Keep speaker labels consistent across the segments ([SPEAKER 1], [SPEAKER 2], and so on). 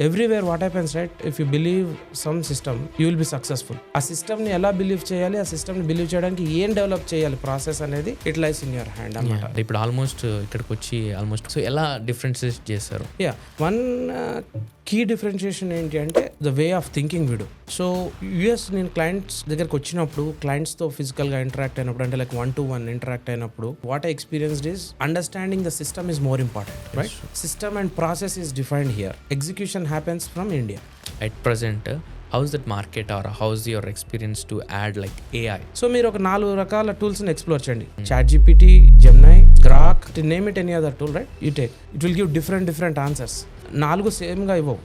[SPEAKER 1] Everywhere what happens right, if you believe some system you will be successful. ఆ సిస్టమ్ని ఎలా believe చేయాలి, ఆ సిస్టమ్ని బిలీవ్ చేయడానికి ఏం డెవలప్ చేయాలి ప్రాసెస్ అనేది it lies in your hand అన్నమాట.
[SPEAKER 2] ఇప్పుడు ఆల్మోస్ట్ ఇక్కడికి వచ్చి ఆల్మోస్ట్ సో ఎలా డిఫరెన్సెస్ చేస్తారు?
[SPEAKER 1] యా, వన్ కీ డిఫరెన్షియేషన్ ఏంటి అంటే ద వే ఆఫ్ థింకింగ్ వీడు. సో యూఎస్ నేను క్లయింట్స్ దగ్గరకు వచ్చినప్పుడు, క్లయింట్స్తో ఫిజికల్గా ఇంటరాక్ట్ అయినప్పుడు, అంటే లైక్ 1-to-1 ఇంటరాక్ట్ అయినప్పుడు, what I experienced is understanding the system is more important, right? System and process is defined here, execution happens from India.
[SPEAKER 2] At present, how's that market or how's your experience to add like AI?
[SPEAKER 1] So మీరు ఒక 4 రకాల టూల్స్ని explore చేయండి. ChatGPT, Gemini, Grok, name it any other tool, right? You take, it will give different answers. 4 సేమ్గా ఇవ్వవు.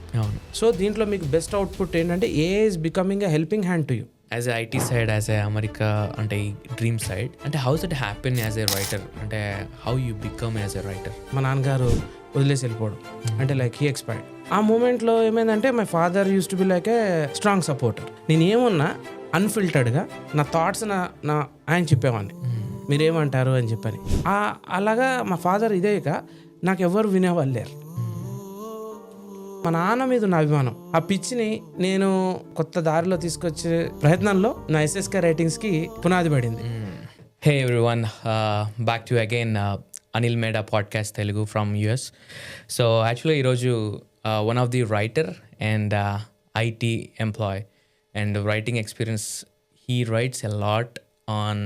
[SPEAKER 1] So దీంట్లో మీకు best output ఏంటంటే AI is becoming a helping hand to you.
[SPEAKER 2] As a IT side, as a America అంటే dream side, అంటే how's it happen as a writer, అంటే how you become as a writer?
[SPEAKER 1] మా నాన్నగారు వదిలేసి వెళ్ళిపోవడం, అంటే like he expired. ఆ మూమెంట్లో ఏమైందంటే my father use to be like a strong supporter. నేను ఏమున్నా అన్ఫిల్టర్డ్గా నా థాట్స్ నా ఆయన చెప్పేవాడిని, మీరేమంటారు అని చెప్పని. అలాగా మా ఫాదర్ ఇదేక నాకు ఎవరు వినేవాళ్ళు లేరు. మా నాన్న మీద ఉన్న అభిమానం, ఆ పిచ్చిని నేను కొత్త దారిలో తీసుకొచ్చే ప్రయత్నంలో నా ఎస్ఎస్కే రైటింగ్స్కి పునాది పడింది.
[SPEAKER 2] Hey everyone, back to again Anil Meda podcast Telugu from US. So actually ఈరోజు one of the writer and IT employ and writing experience, he writes a lot on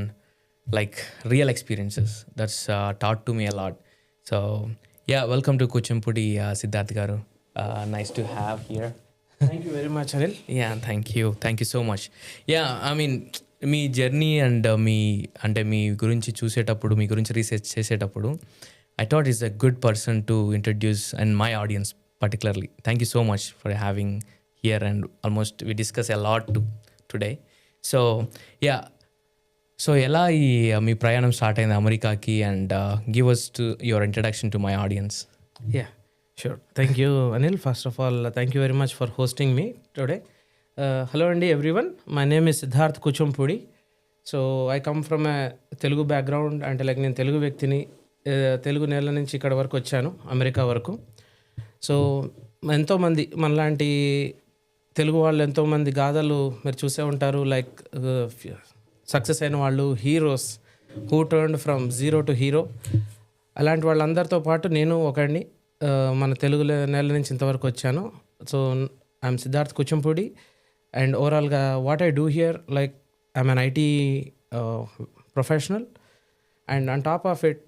[SPEAKER 2] like real experiences that's taught to me a lot. So yeah, welcome to Kuchimpudi, Siddharth garu. Nice to have here.
[SPEAKER 1] Thank you very much, Anil.
[SPEAKER 2] Yeah, thank you so much. Yeah, I mean మీ journey and మీ గురించి చూసేటప్పుడు, మీ గురించి research చేసేటప్పుడు, I thought he's a good person to introduce and my audience particularly. Thank you so much for having here, and almost we discuss a lot today. So yeah, so ఎలా ఈ మీ ప్రయాణం start అయింది అమెరికాకి, and give us to your introduction to my audience.
[SPEAKER 1] Yeah, sure. Thank you Anil. First of all thank you very much for hosting me today. Hello అండి everyone, my name is Siddharth Kuchampudi. So I come from a Telugu background, అంటే like నేను తెలుగు వ్యక్తిని. తెలుగు నేల నుంచి ఇక్కడ వరకు వచ్చాను, America వరకు. సో ఎంతోమంది మనలాంటి తెలుగు వాళ్ళు ఎంతోమంది గాథలు మీరు చూసే ఉంటారు, లైక్ సక్సెస్ అయిన వాళ్ళు, heroes who turned from zero to hero. అలాంటి వాళ్ళందరితో పాటు నేను ఒకడిని. మన తెలుగు నేల నుంచి ఇంతవరకు వచ్చాను. So I'm Siddharth Kuchampudi, and ఓవరాల్గా what I do here, like I'm an IT professional, and on top of it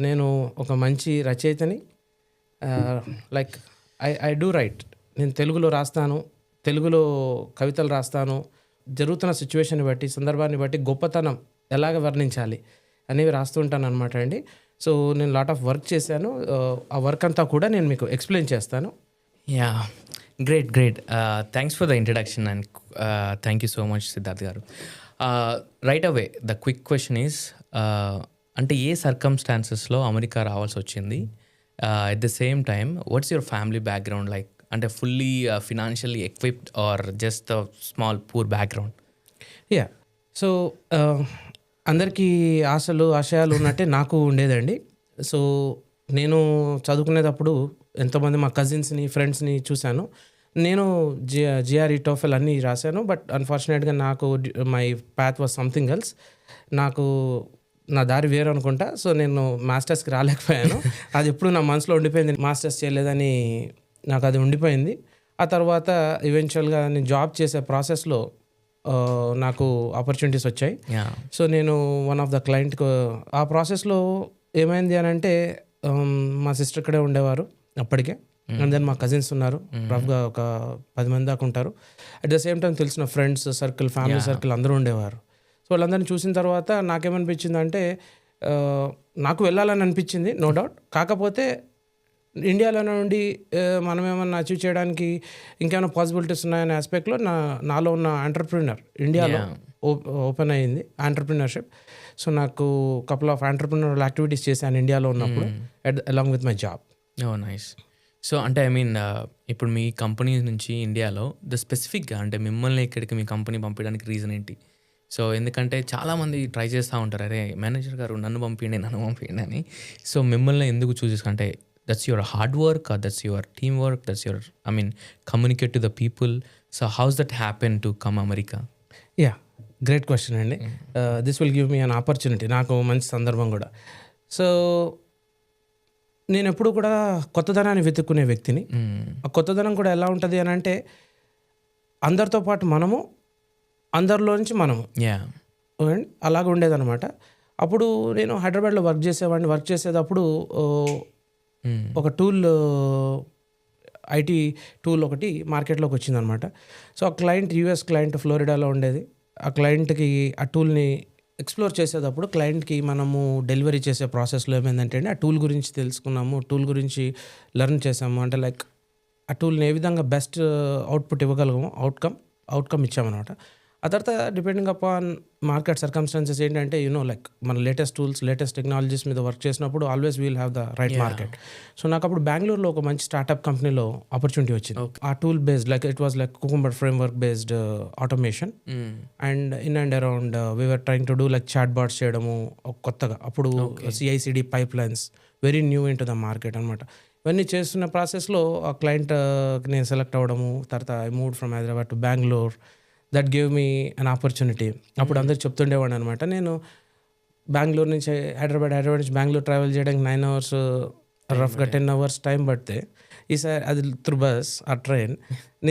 [SPEAKER 1] నేను ఒక మంచి రచయితని. Like I do write. నేను తెలుగులో రాస్తాను, తెలుగులో కవితలు రాస్తాను. జరుగుతున్న సిచ్యువేషన్ని బట్టి, సందర్భాన్ని బట్టి గొప్పతనం ఎలాగ వర్ణించాలి అనేవి రాస్తుంటాను అనమాట అండి. సో నేను లాట్ ఆఫ్ వర్క్ చేశాను. ఆ వర్క్ అంతా కూడా నేను మీకు ఎక్స్ప్లెయిన్ చేస్తాను.
[SPEAKER 2] Yeah, great. Thanks for the introduction and thank you so much Siddharth garu. Right away the quick question is, అంటే ఏ సర్కమ్స్టాన్సెస్లో అమెరికా రావాల్సి వచ్చింది? At the same time what's your family background like? అంటే fully financially equipped or just the small poor background?
[SPEAKER 1] Yeah, so అందరికీ ఆశయాలు ఉన్నట్టే నాకు ఉండేదండి. సో నేను చదువుకునేటప్పుడు ఎంతోమంది మా కజిన్స్ని, ఫ్రెండ్స్ని చూశాను. నేను జిఆర్ఈ, టోఫెల్ అన్నీ రాశాను. బట్ అన్ఫార్చునేట్గా నాకు my path was something else. నాకు నా దారి వేరు అనుకుంటా. సో నేను మాస్టర్స్కి రాలేకపోయాను. అది ఎప్పుడు నా మనసులో ఉండిపోయింది, మాస్టర్స్ చేయలేదని నాకు అది ఉండిపోయింది. ఆ తర్వాత ఈవెన్చువల్గా నేను జాబ్ చేసే ప్రాసెస్లో నాకు ఆపర్చునిటీస్ వచ్చాయి. సో నేను వన్ ఆఫ్ ద క్లయింట్, ఆ ప్రాసెస్లో ఏమైంది అని అంటే, మా సిస్టర్ ఇక్కడే ఉండేవారు అప్పటికే, అండ్ దెన్ మా కజిన్స్ ఉన్నారు, రఫ్గా ఒక 10 మంది దాకా ఉంటారు. అట్ ద సేమ్ టైం తెలిసిన ఫ్రెండ్స్ సర్కిల్, ఫ్యామిలీ సర్కిల్ అందరూ ఉండేవారు. సో వాళ్ళందరినీ చూసిన తర్వాత నాకేమనిపించింది అంటే, నాకు వెళ్ళాలని అనిపించింది, నో డౌట్. కాకపోతే ఇండియాలో నుండి మనం ఏమన్నా అచీవ్ చేయడానికి ఇంకేమైనా పాసిబిలిటీస్ ఉన్నాయనే ఆస్పెక్ట్లో నాలో ఉన్న ఎంటర్ప్రీనర్ ఇండియాలో ఓపెన్ అయ్యింది, ఎంటర్ప్రీనర్షిప్. సో నాకు కపుల్ ఆఫ్ ఎంటర్ప్రీనర్ యాక్టివిటీస్ చేశాను ఇండియాలో ఉన్నప్పుడు, along with my job.
[SPEAKER 2] Oh nice. So అంటే ఐ మీన్ ఇప్పుడు మీ కంపెనీ నుంచి ఇండియాలో స్పెసిఫిక్గా అంటే మిమ్మల్ని ఇక్కడికి మీ కంపెనీ పంపించడానికి రీజన్ ఏంటి? సో ఎందుకంటే చాలామంది ట్రై చేస్తూ ఉంటారు, అరే మేనేజర్ గారు నన్ను పంపించండి అని. సో మిమ్మల్ని ఎందుకు చూస్ చేసుకుంటే that's your hard work or that's your teamwork, that's your, I mean, communicate to the people. So how's that happen to come America?
[SPEAKER 1] Yeah great question అండి. This will give me an opportunity, నాకు మంచి సందర్భం కూడా. So నేను ఎప్పుడు కూడా కొత్తదనాన్ని వెతుక్కునే వ్యక్తిని. ఆ కొత్తదనం కూడా ఎలా ఉంటుంది అని అంటే అందరితో పాటు మనము, అందరిలో నుంచి మనము, అలాగ ఉండేదన్నమాట. అప్పుడు నేను హైదరాబాద్లో వర్క్ చేసేవాడిని. వర్క్ చేసేటప్పుడు ఒక టూల్, ఐటీ టూల్ ఒకటి మార్కెట్లోకి వచ్చిందనమాట. సో ఆ క్లయింట్ యూఎస్ క్లయింట్, ఫ్లోరిడాలో ఉండేది. ఆ క్లయింట్కి ఆ టూల్ని ఎక్స్ప్లోర్ చేసేటప్పుడు క్లయింట్కి మనము డెలివరీ చేసే ప్రాసెస్లో ఏమైందంటే ఆ టూల్ గురించి తెలుసుకున్నాము, టూల్ గురించి లెర్న్ చేసాము. అంటే లైక్ ఆ టూల్ని ఏ విధంగా బెస్ట్ అవుట్పుట్ ఇవ్వగలము, అవుట్కమ్ ఇచ్చామన్నమాట. ఆ తర్వాత డిపెండింగ్ అపాన్ మార్కెట్ సర్కమ్స్టాన్సెస్ ఏంటంటే లైక్ మన లేటెస్ట్ టూల్స్, లేటెస్ట్ టెక్నాలజీస్ మీద వర్క్ చేసినప్పుడు always we'll have the right market. So నాకు అప్పుడు బెంగళూరులో ఒక మంచి స్టార్ట్అప్ కంపెనీలో ఆపర్చునిటీ వచ్చింది. ఆ tool based, like it was like cucumber framework based automation. And in and around we're trying to do like chat bots చేయడము కొత్తగా. అప్పుడు CI/CD pipelines very new into the market అనమాట. ఇవన్నీ చేస్తున్న ప్రాసెస్లో ఆ క్లయింట్కి నేను సెలెక్ట్ అవ్వడము. తర్వాత I moved from Hyderabad to Bengaluru. That gave me an opportunity. అప్పుడు అందరు చెప్తుండేవాడు అనమాట, నేను బెంగళూరు నుంచి హైదరాబాద్ నుంచి బెంగళూరు ట్రావెల్ చేయడానికి 9 hours, రఫ్గా 10 hours టైం పడితే ఈసారి అది త్రూ బస్ ఆ ట్రైన్,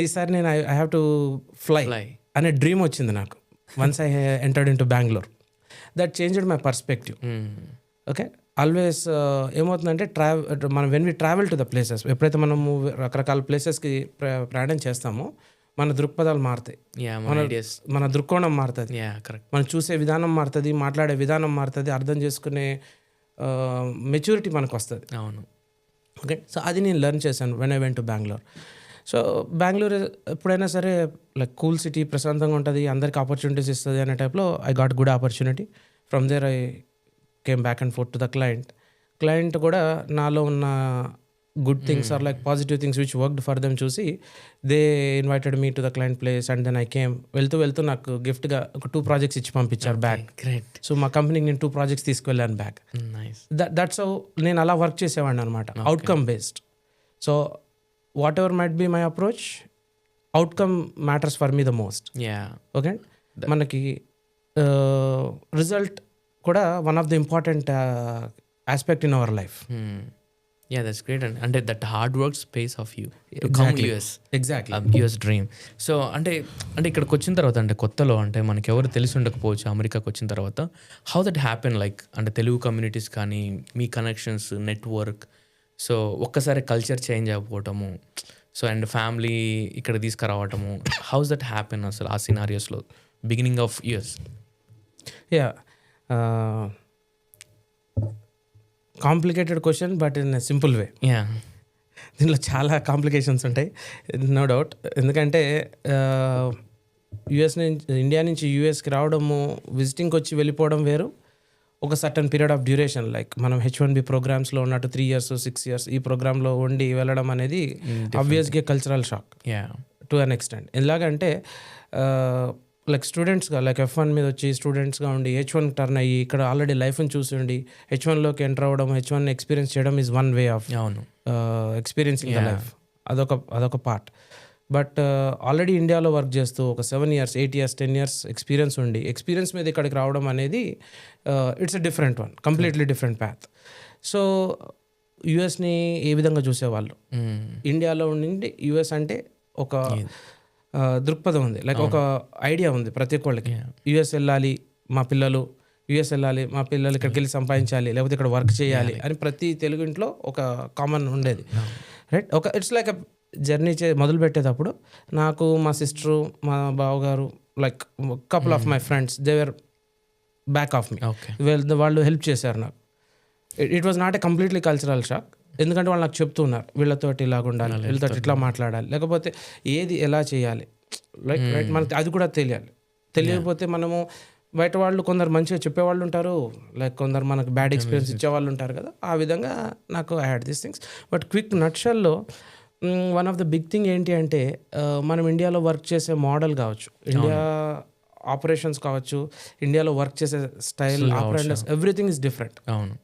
[SPEAKER 1] ఈసారి నేను ఐ హ్యావ్ టు ఫ్లై అనే డ్రీమ్ వచ్చింది నాకు. Once I entered into Bengaluru, that changed my perspective. Okay, always ఏమవుతుందంటే మనం when we travel to the places, ఎప్పుడైతే మనము రకరకాల ప్లేసెస్కి ప్రయాణం చేస్తామో మన దృక్పథాలు మారుతాయి, మన దృక్కోణం మారుతుంది, మనం చూసే విధానం మారుతుంది, మాట్లాడే విధానం మారుతుంది, అర్థం చేసుకునే మెచ్యూరిటీ మనకు వస్తుంది.
[SPEAKER 2] అవును.
[SPEAKER 1] ఓకే, సో అది నేను లెర్న్ చేశాను when I went to Bengaluru. So Bengaluru ఎప్పుడైనా సరే లైక్ కూల్ సిటీ, ప్రశాంతంగా ఉంటుంది, అందరికి ఆపర్చునిటీస్ ఇస్తుంది అనే టైప్లో I got good opportunity. From there I came back and forth to the client కూడా నాలో ఉన్న good things or like positive things which worked for them చూసి they invited me to the client place. And then I came. వెళ్తూ నాకు గిఫ్ట్గా ఒక 2 projects ఇచ్చి పంపించారు బ్యాక్.
[SPEAKER 2] గ్రేట్.
[SPEAKER 1] సో మా కంపెనీకి నేను 2 projects తీసుకువెళ్ళాను బ్యాక్. దట్స్ హౌ నేను అలా వర్క్ చేసేవాడిని అనమాట, outcome based. So whatever might be my approach, outcome matters for me the most. Okay, మనకి రిజల్ట్ కూడా one of the important aspect in our life.
[SPEAKER 2] That's great. అంటే that hard work pays off you to come US.
[SPEAKER 1] Exactly,
[SPEAKER 2] US dream. So అంటే ఇక్కడికి వచ్చిన తర్వాత, అంటే కొత్తలో, అంటే మనకి ఎవరు తెలిసి ఉండకపోవచ్చు అమెరికాకి వచ్చిన తర్వాత, హౌ దట్ హ్యాపెన్, లైక్ అంటే తెలుగు కమ్యూనిటీస్ కానీ మీ కనెక్షన్స్, నెట్వర్క్, సో ఒక్కసారి కల్చర్ చేంజ్ అయిపోవటము, సో అండ్ ఫ్యామిలీ ఇక్కడ తీసుకురావటము, హౌస్ దట్ హ్యాపెన్ అసలు ఆ సినారియోస్లో beginning of US?
[SPEAKER 1] Yeah, complicated question but in simple way. దీనిలో చాలా కాంప్లికేషన్స్ ఉంటాయి, నో డౌట్. ఎందుకంటే ఇండియా నుంచి యూఎస్కి రావడము, విజిటింగ్కి వచ్చి వెళ్ళిపోవడం వేరు, ఒక certain period of duration, like మనం H1B ప్రోగ్రామ్స్లో ఉన్నట్టు 3 years 6 years ఈ ప్రోగ్రాంలో ఉండి వెళ్ళడం అనేది ఆబ్వియస్గా cultural shock to an extent. ఎలాగంటే లైక్ స్టూడెంట్స్గా, లైక్ F1 మీద వచ్చి స్టూడెంట్స్గా ఉండి H1 టర్న్ అయ్యి ఇక్కడ ఆల్రెడీ లైఫ్ని చూసి ఉండి H1లోకి ఎంటర్ అవ్వడం, H1 ఎక్స్పీరియన్స్ చేయడం is one way of experiencing the life. అదొక పార్ట్. బట్ ఆల్రెడీ ఇండియాలో వర్క్ చేస్తూ ఒక 7 years 8 years 10 years ఎక్స్పీరియన్స్ ఉండి ఎక్స్పీరియన్స్ మీద ఇక్కడికి రావడం అనేది it's a different one, completely different path. So యుఎస్ని ఏ విధంగా చూసేవాళ్ళు, ఇండియాలో ఉండి యుఎస్ అంటే ఒక దృక్పథం ఉంది, లైక్ ఒక ఐడియా ఉంది ప్రతి ఒక్కళ్ళకి. యుఎస్ వెళ్ళాలి మా పిల్లలు, యుఎస్ వెళ్ళాలి మా పిల్లలు, ఇక్కడికి వెళ్ళి సంపాదించాలి, లేకపోతే ఇక్కడ వర్క్ చేయాలి అని ప్రతి తెలుగు ఇంట్లో ఒక కామన్ ఉండేది, రైట్? ఒక ఇట్స్ లైక్ జర్నీ మొదలు పెట్టేటప్పుడు నాకు మా సిస్టరు, మా బావగారు, like couple of my friends, they were back of me. వాళ్ళు హెల్ప్ చేశారు నాకు. It was not a completely cultural shock, ఎందుకంటే వాళ్ళు నాకు చెప్తున్నారు వీళ్ళతోటి ఇలాగ ఉండాలి, వీళ్ళతో ఇట్లా మాట్లాడాలి, లేకపోతే ఏది ఎలా చేయాలి, లైక్ రైట్ మనకి అది కూడా తెలియకపోతే మనము బయట వాళ్ళు కొందరు మంచిగా చెప్పేవాళ్ళు ఉంటారు, లైక్ కొందరు మనకు బ్యాడ్ ఎక్స్పీరియన్స్ ఇచ్చేవాళ్ళు ఉంటారు కదా. ఆ విధంగా నాకు I had these things. But quick నట్షల్లో one of the big thing ఏంటి అంటే మనం ఇండియాలో వర్క్ చేసే మోడల్ కావచ్చు, ఇండియా ఆపరేషన్స్ కావచ్చు, ఇండియాలో వర్క్ చేసే style, operations, everything is different,
[SPEAKER 2] అవును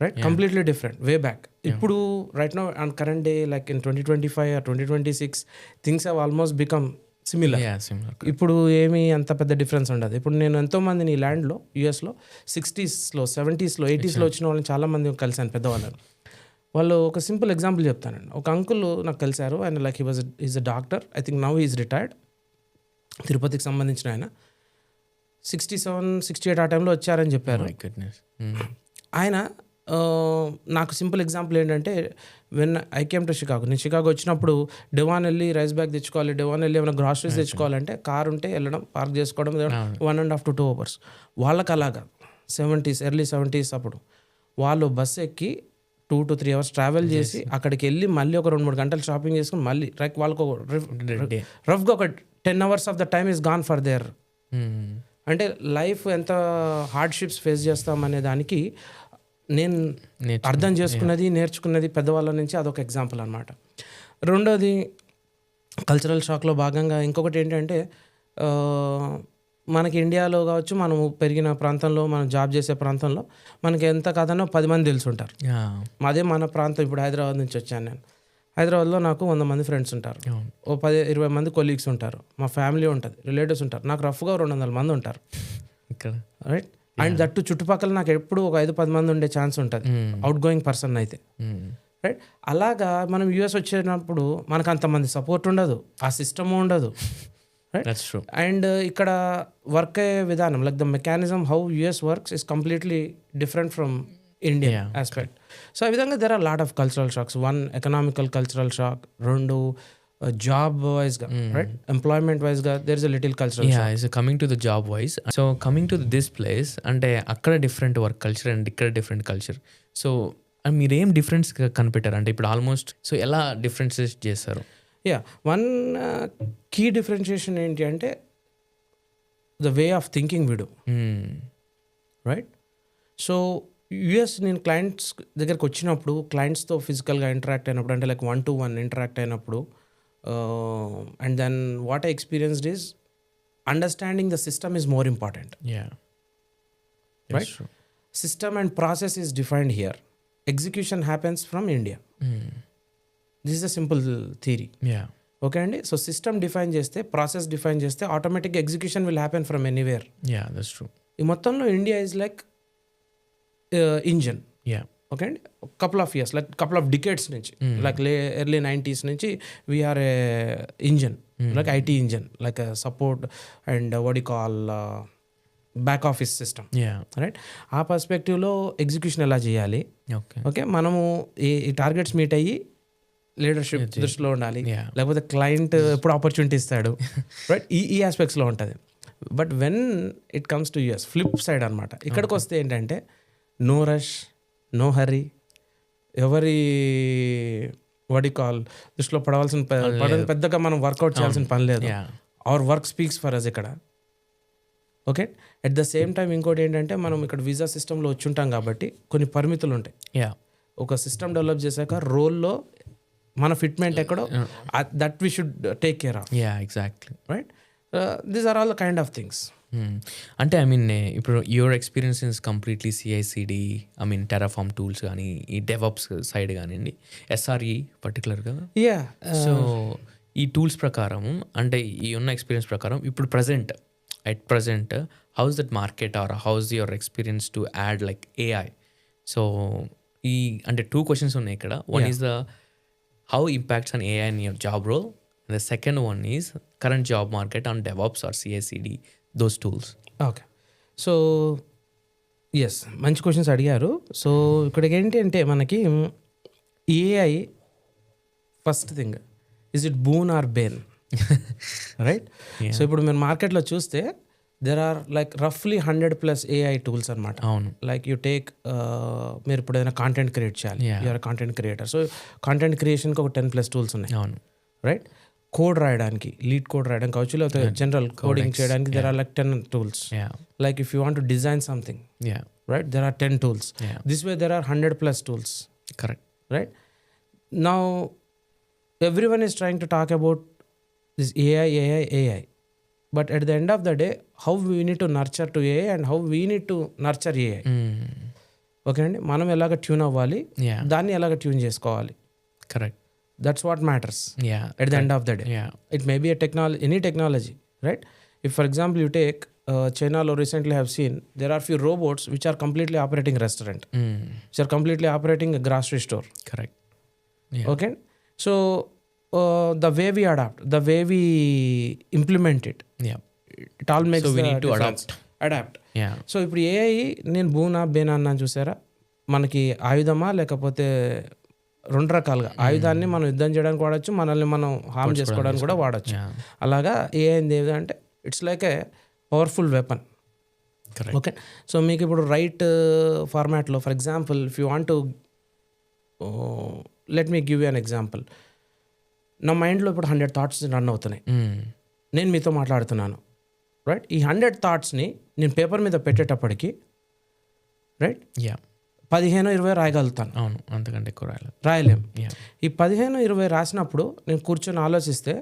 [SPEAKER 1] right, completely different way back. ఇప్పుడు right now and current day like in 2025 or 2026 things have almost become similar. ఇప్పుడు ఏమీ అంత పెద్ద డిఫరెన్స్ ఉండదు. ఇప్పుడు నేను ఎంతోమందిని ఈ ల్యాండ్లో యూఎస్లో 60s, 70s, 80s వచ్చిన వాళ్ళని చాలామంది కలిసాను పెద్దవాళ్ళని. వాళ్ళు ఒక సింపుల్ ఎగ్జాంపుల్ చెప్తానండి. ఒక అంకుల్ నాకు కలిశారు, ఆయన like is a doctor, I think now is retired, తిరుపతికి సంబంధించిన ఆయన. 67, 68 ఆ టైంలో వచ్చారని చెప్పారు. ఆయన నాకు సింపుల్ ఎగ్జాంపుల్ ఏంటంటే, when I came to Chicago, నేను షికాగో వచ్చినప్పుడు డివాన్ వెళ్ళి రైస్ బ్యాగ్ తెచ్చుకోవాలి, డివాన్ వెళ్ళి ఏమైనా గ్రాసరీస్ తెచ్చుకోవాలంటే కార్ ఉంటే వెళ్ళడం, పార్క్ చేసుకోవడం 1.5 to 2 hours. వాళ్ళకి అలాగా 70s, ఎర్లీ 70s అప్పుడు వాళ్ళు బస్ ఎక్కి 2 to 3 hours ట్రావెల్ చేసి అక్కడికి వెళ్ళి మళ్ళీ ఒక 2-3 గంటలు షాపింగ్ చేసుకుని మళ్ళీ లైక్ వాళ్ళకు రఫ్గా ఒక 10 hours of the time is gone for their. అంటే లైఫ్ ఎంత హార్డ్షిప్స్ ఫేస్ చేస్తామనే దానికి నేను అర్థం చేసుకున్నది, నేర్చుకున్నది పెద్దవాళ్ళ నుంచి అదొక ఎగ్జాంపుల్ అనమాట. రెండోది కల్చరల్ షాక్లో భాగంగా ఇంకొకటి ఏంటంటే, మనకి ఇండియాలో కావచ్చు, మనము పెరిగిన ప్రాంతంలో, మనం జాబ్ చేసే ప్రాంతంలో మనకి ఎంత కాదనో 10 మంది తెలిసి ఉంటారు. అదే మన ప్రాంతం, ఇప్పుడు హైదరాబాద్ నుంచి వచ్చాను నేను. హైదరాబాద్లో నాకు 100 మంది ఫ్రెండ్స్ ఉంటారు, ఓ 10-20 మంది కొలీగ్స్ ఉంటారు, మా ఫ్యామిలీ ఉంటుంది, రిలేటివ్స్ ఉంటారు, నాకు రఫ్గా 200 మంది ఉంటారు ఇక్కడ, రైట్. అండ్ దట్టు చుట్టుపక్కల నాకు ఎప్పుడు ఒక 5-10 మంది ఉండే ఛాన్స్ ఉంటుంది, అవుట్ గోయింగ్ పర్సన్ అయితే, రైట్. అలాగా మనం యూఎస్ వచ్చేటప్పుడు మనకు అంతమంది సపోర్ట్ ఉండదు, ఆ సిస్టమ్ ఉండదు, రైట్. అండ్ ఇక్కడ వర్క్ అయ్యే విధానం like the mechanism how US works is completely different from Indian aspect. So ఆ విధంగా there are lot of cultural shocks. 1 economical cultural shock, 2 job వైజ్గా, రైట్, ఎంప్లాయ్మెంట్ వైజ్గా there is a little cultural shock.
[SPEAKER 2] Coming to the job wise, so coming to this place, అంటే అక్కడ different work culture and ఇక్కడ different culture. So మీరేం difference కనిపెట్టారు అంటే ఇప్పుడు almost, so ఎలా డిఫరెన్షియేట్ చేస్తారు?
[SPEAKER 1] వన్ కీ డిఫరెన్షియేషన్ ఏంటి అంటే the way of thinking we do, right. So US నేను క్లయింట్స్ దగ్గరికి వచ్చినప్పుడు, క్లయింట్స్తో ఫిజికల్గా ఇంటరాక్ట్ అయినప్పుడు, అంటే లైక్ 1-to-1 ఇంటరాక్ట్ అయినప్పుడు, and then what I experienced is understanding the system is more important, right. System and process is defined here, execution happens from India. This is a simple theory, okay అండి. So system define చేస్తే, process define చేస్తే ఆటోమేటిక్గా execution will happen from anywhere. ఈ మొత్తంలో India is like engine, okay అండి. Couple of years, like couple of decades నుంచి, like early 90s నుంచి we are a engine, like IT engine, like support and what you call back office system, right. ఆ పర్స్పెక్టివ్లో execution ఎలా చేయాలి, okay, మనము ఈ targets meet అయ్యి లీడర్షిప్ దృష్టిలో ఉండాలి, లేకపోతే క్లయింట్ ఎప్పుడు ఆపర్చునిటీ ఇస్తాడు, రైట్, ఈ ఆస్పెక్ట్స్లో ఉంటుంది. But when it comes to US flip side అనమాట. ఇక్కడికి వస్తే ఏంటంటే నో రష్, నో హరీ, ఎవరి వాట్ యు కాల్ దృష్టిలో పడవలసిన పెద్దగా మనం వర్కౌట్ చేయాల్సిన పని లేదు. Our work speaks for us ఇక్కడ, okay. At the same time ఇంకోటి ఏంటంటే, మనం ఇక్కడ వీసా సిస్టంలో వచ్చి ఉంటాం కాబట్టి కొన్ని పరిమితులు ఉంటాయి. ఒక సిస్టమ్ డెవలప్ చేశాక రోల్లో మన ఫిట్మెంట్ ఎక్కడో that we should take care of.
[SPEAKER 2] Exactly,
[SPEAKER 1] right. These are all the kind of things.
[SPEAKER 2] అంటే ఐ మీన్ ఇప్పుడు your experience is completely CI/CD, I mean Terraform tools కానీ, ఈ డెవాప్స్ సైడ్ కానివ్వండి, SRE పర్టికులర్గా. సో ఈ టూల్స్ ప్రకారం, అంటే ఈ ఉన్న ఎక్స్పీరియన్స్ ప్రకారం ఇప్పుడు at present how is that market or how is your experience to add like AI? So ఈ అంటే 2 questions ఉన్నాయి ఇక్కడ. One is the how impacts on AI in your job role, and the second one is current job market on DevOps or CI/CD, those tools.
[SPEAKER 1] ఓకే. So yes, మంచి questions అడిగారు. So ఇక్కడికి ఏంటి అంటే మనకి AI first thing, is it boon or bane, right. So ఇప్పుడు మీరు మార్కెట్లో చూస్తే దెర్ ఆర్ లైక్ రఫ్లీ 100+ AI టూల్స్ అనమాట.
[SPEAKER 2] అవును.
[SPEAKER 1] లైక్ యూ టేక్, మీరు ఇప్పుడు ఏదైనా కాంటెంట్ క్రియేట్ చేయాలి, you're content creator, so content క్రియేషన్కి ఒక 10+ టూల్స్ ఉన్నాయి.
[SPEAKER 2] అవును,
[SPEAKER 1] రైట్. కోడ్ రాయడానికి, లీడ్ కోడ్ రాయడానికి కావచ్చు, లేకపోతే జనరల్ కోడింగ్ చేయడానికి there are like 10 tools. Like if you want to design something, right, there are 10 tools. This way there are 100+ tools.
[SPEAKER 2] Correct.
[SPEAKER 1] Right. Now everyone is trying to talk about this AI. But at the end of the day, how we need to nurture to AI and how we need to nurture AI. Okay అండి, మనం ఎలాగ tune అవ్వాలి,
[SPEAKER 2] yeah
[SPEAKER 1] దాన్ని ఎలాగ tune చేసుకోవాలి,
[SPEAKER 2] correct
[SPEAKER 1] that's what matters
[SPEAKER 2] yeah
[SPEAKER 1] at the end of the day.
[SPEAKER 2] Yeah
[SPEAKER 1] It may be a any technology, right? If for example you take China lo recently have seen there are few robots which are completely operating restaurant, which are completely operating a grocery store.
[SPEAKER 2] Correct
[SPEAKER 1] Okay, so the way we adapt, the way we implement it,
[SPEAKER 2] yeah
[SPEAKER 1] it all makes
[SPEAKER 2] So we
[SPEAKER 1] the
[SPEAKER 2] need to
[SPEAKER 1] difference. adapt.
[SPEAKER 2] Yeah
[SPEAKER 1] so ఇప్పుడు AI నేను బూనా బేనా అన్నాను చూసారా, మనకి ఆయుధమా లేకపోతే రెండు రకాలుగా ఆయుధాన్ని మనం యుద్ధం చేయడానికి వాడచ్చు, మనల్ని మనం హామ్ చేసుకోవడానికి కూడా వాడచ్చు.
[SPEAKER 2] యా
[SPEAKER 1] అలాగా ఏఐ ఏదంటే it's like a powerful weapon.
[SPEAKER 2] Correct
[SPEAKER 1] okay, so మీకు ఇప్పుడు రైట్ ఫార్మాట్లో for example if you want to let me give you an example. నా మైండ్లో ఇప్పుడు 100 థాట్స్ రన్ అవుతున్నాయి, నేను మీతో మాట్లాడుతున్నాను, రైట్? ఈ 100 థాట్స్ని నేను పేపర్ మీద పెట్టేటప్పటికి రైట్
[SPEAKER 2] యా
[SPEAKER 1] 15-20 రాయగలుగుతాను,
[SPEAKER 2] అవును, అంతకంటే ఎక్కువ రాయలేదు.
[SPEAKER 1] రాయలేం.
[SPEAKER 2] యా
[SPEAKER 1] ఈ 15-20 రాసినప్పుడు నేను కూర్చొని ఆలోచిస్తే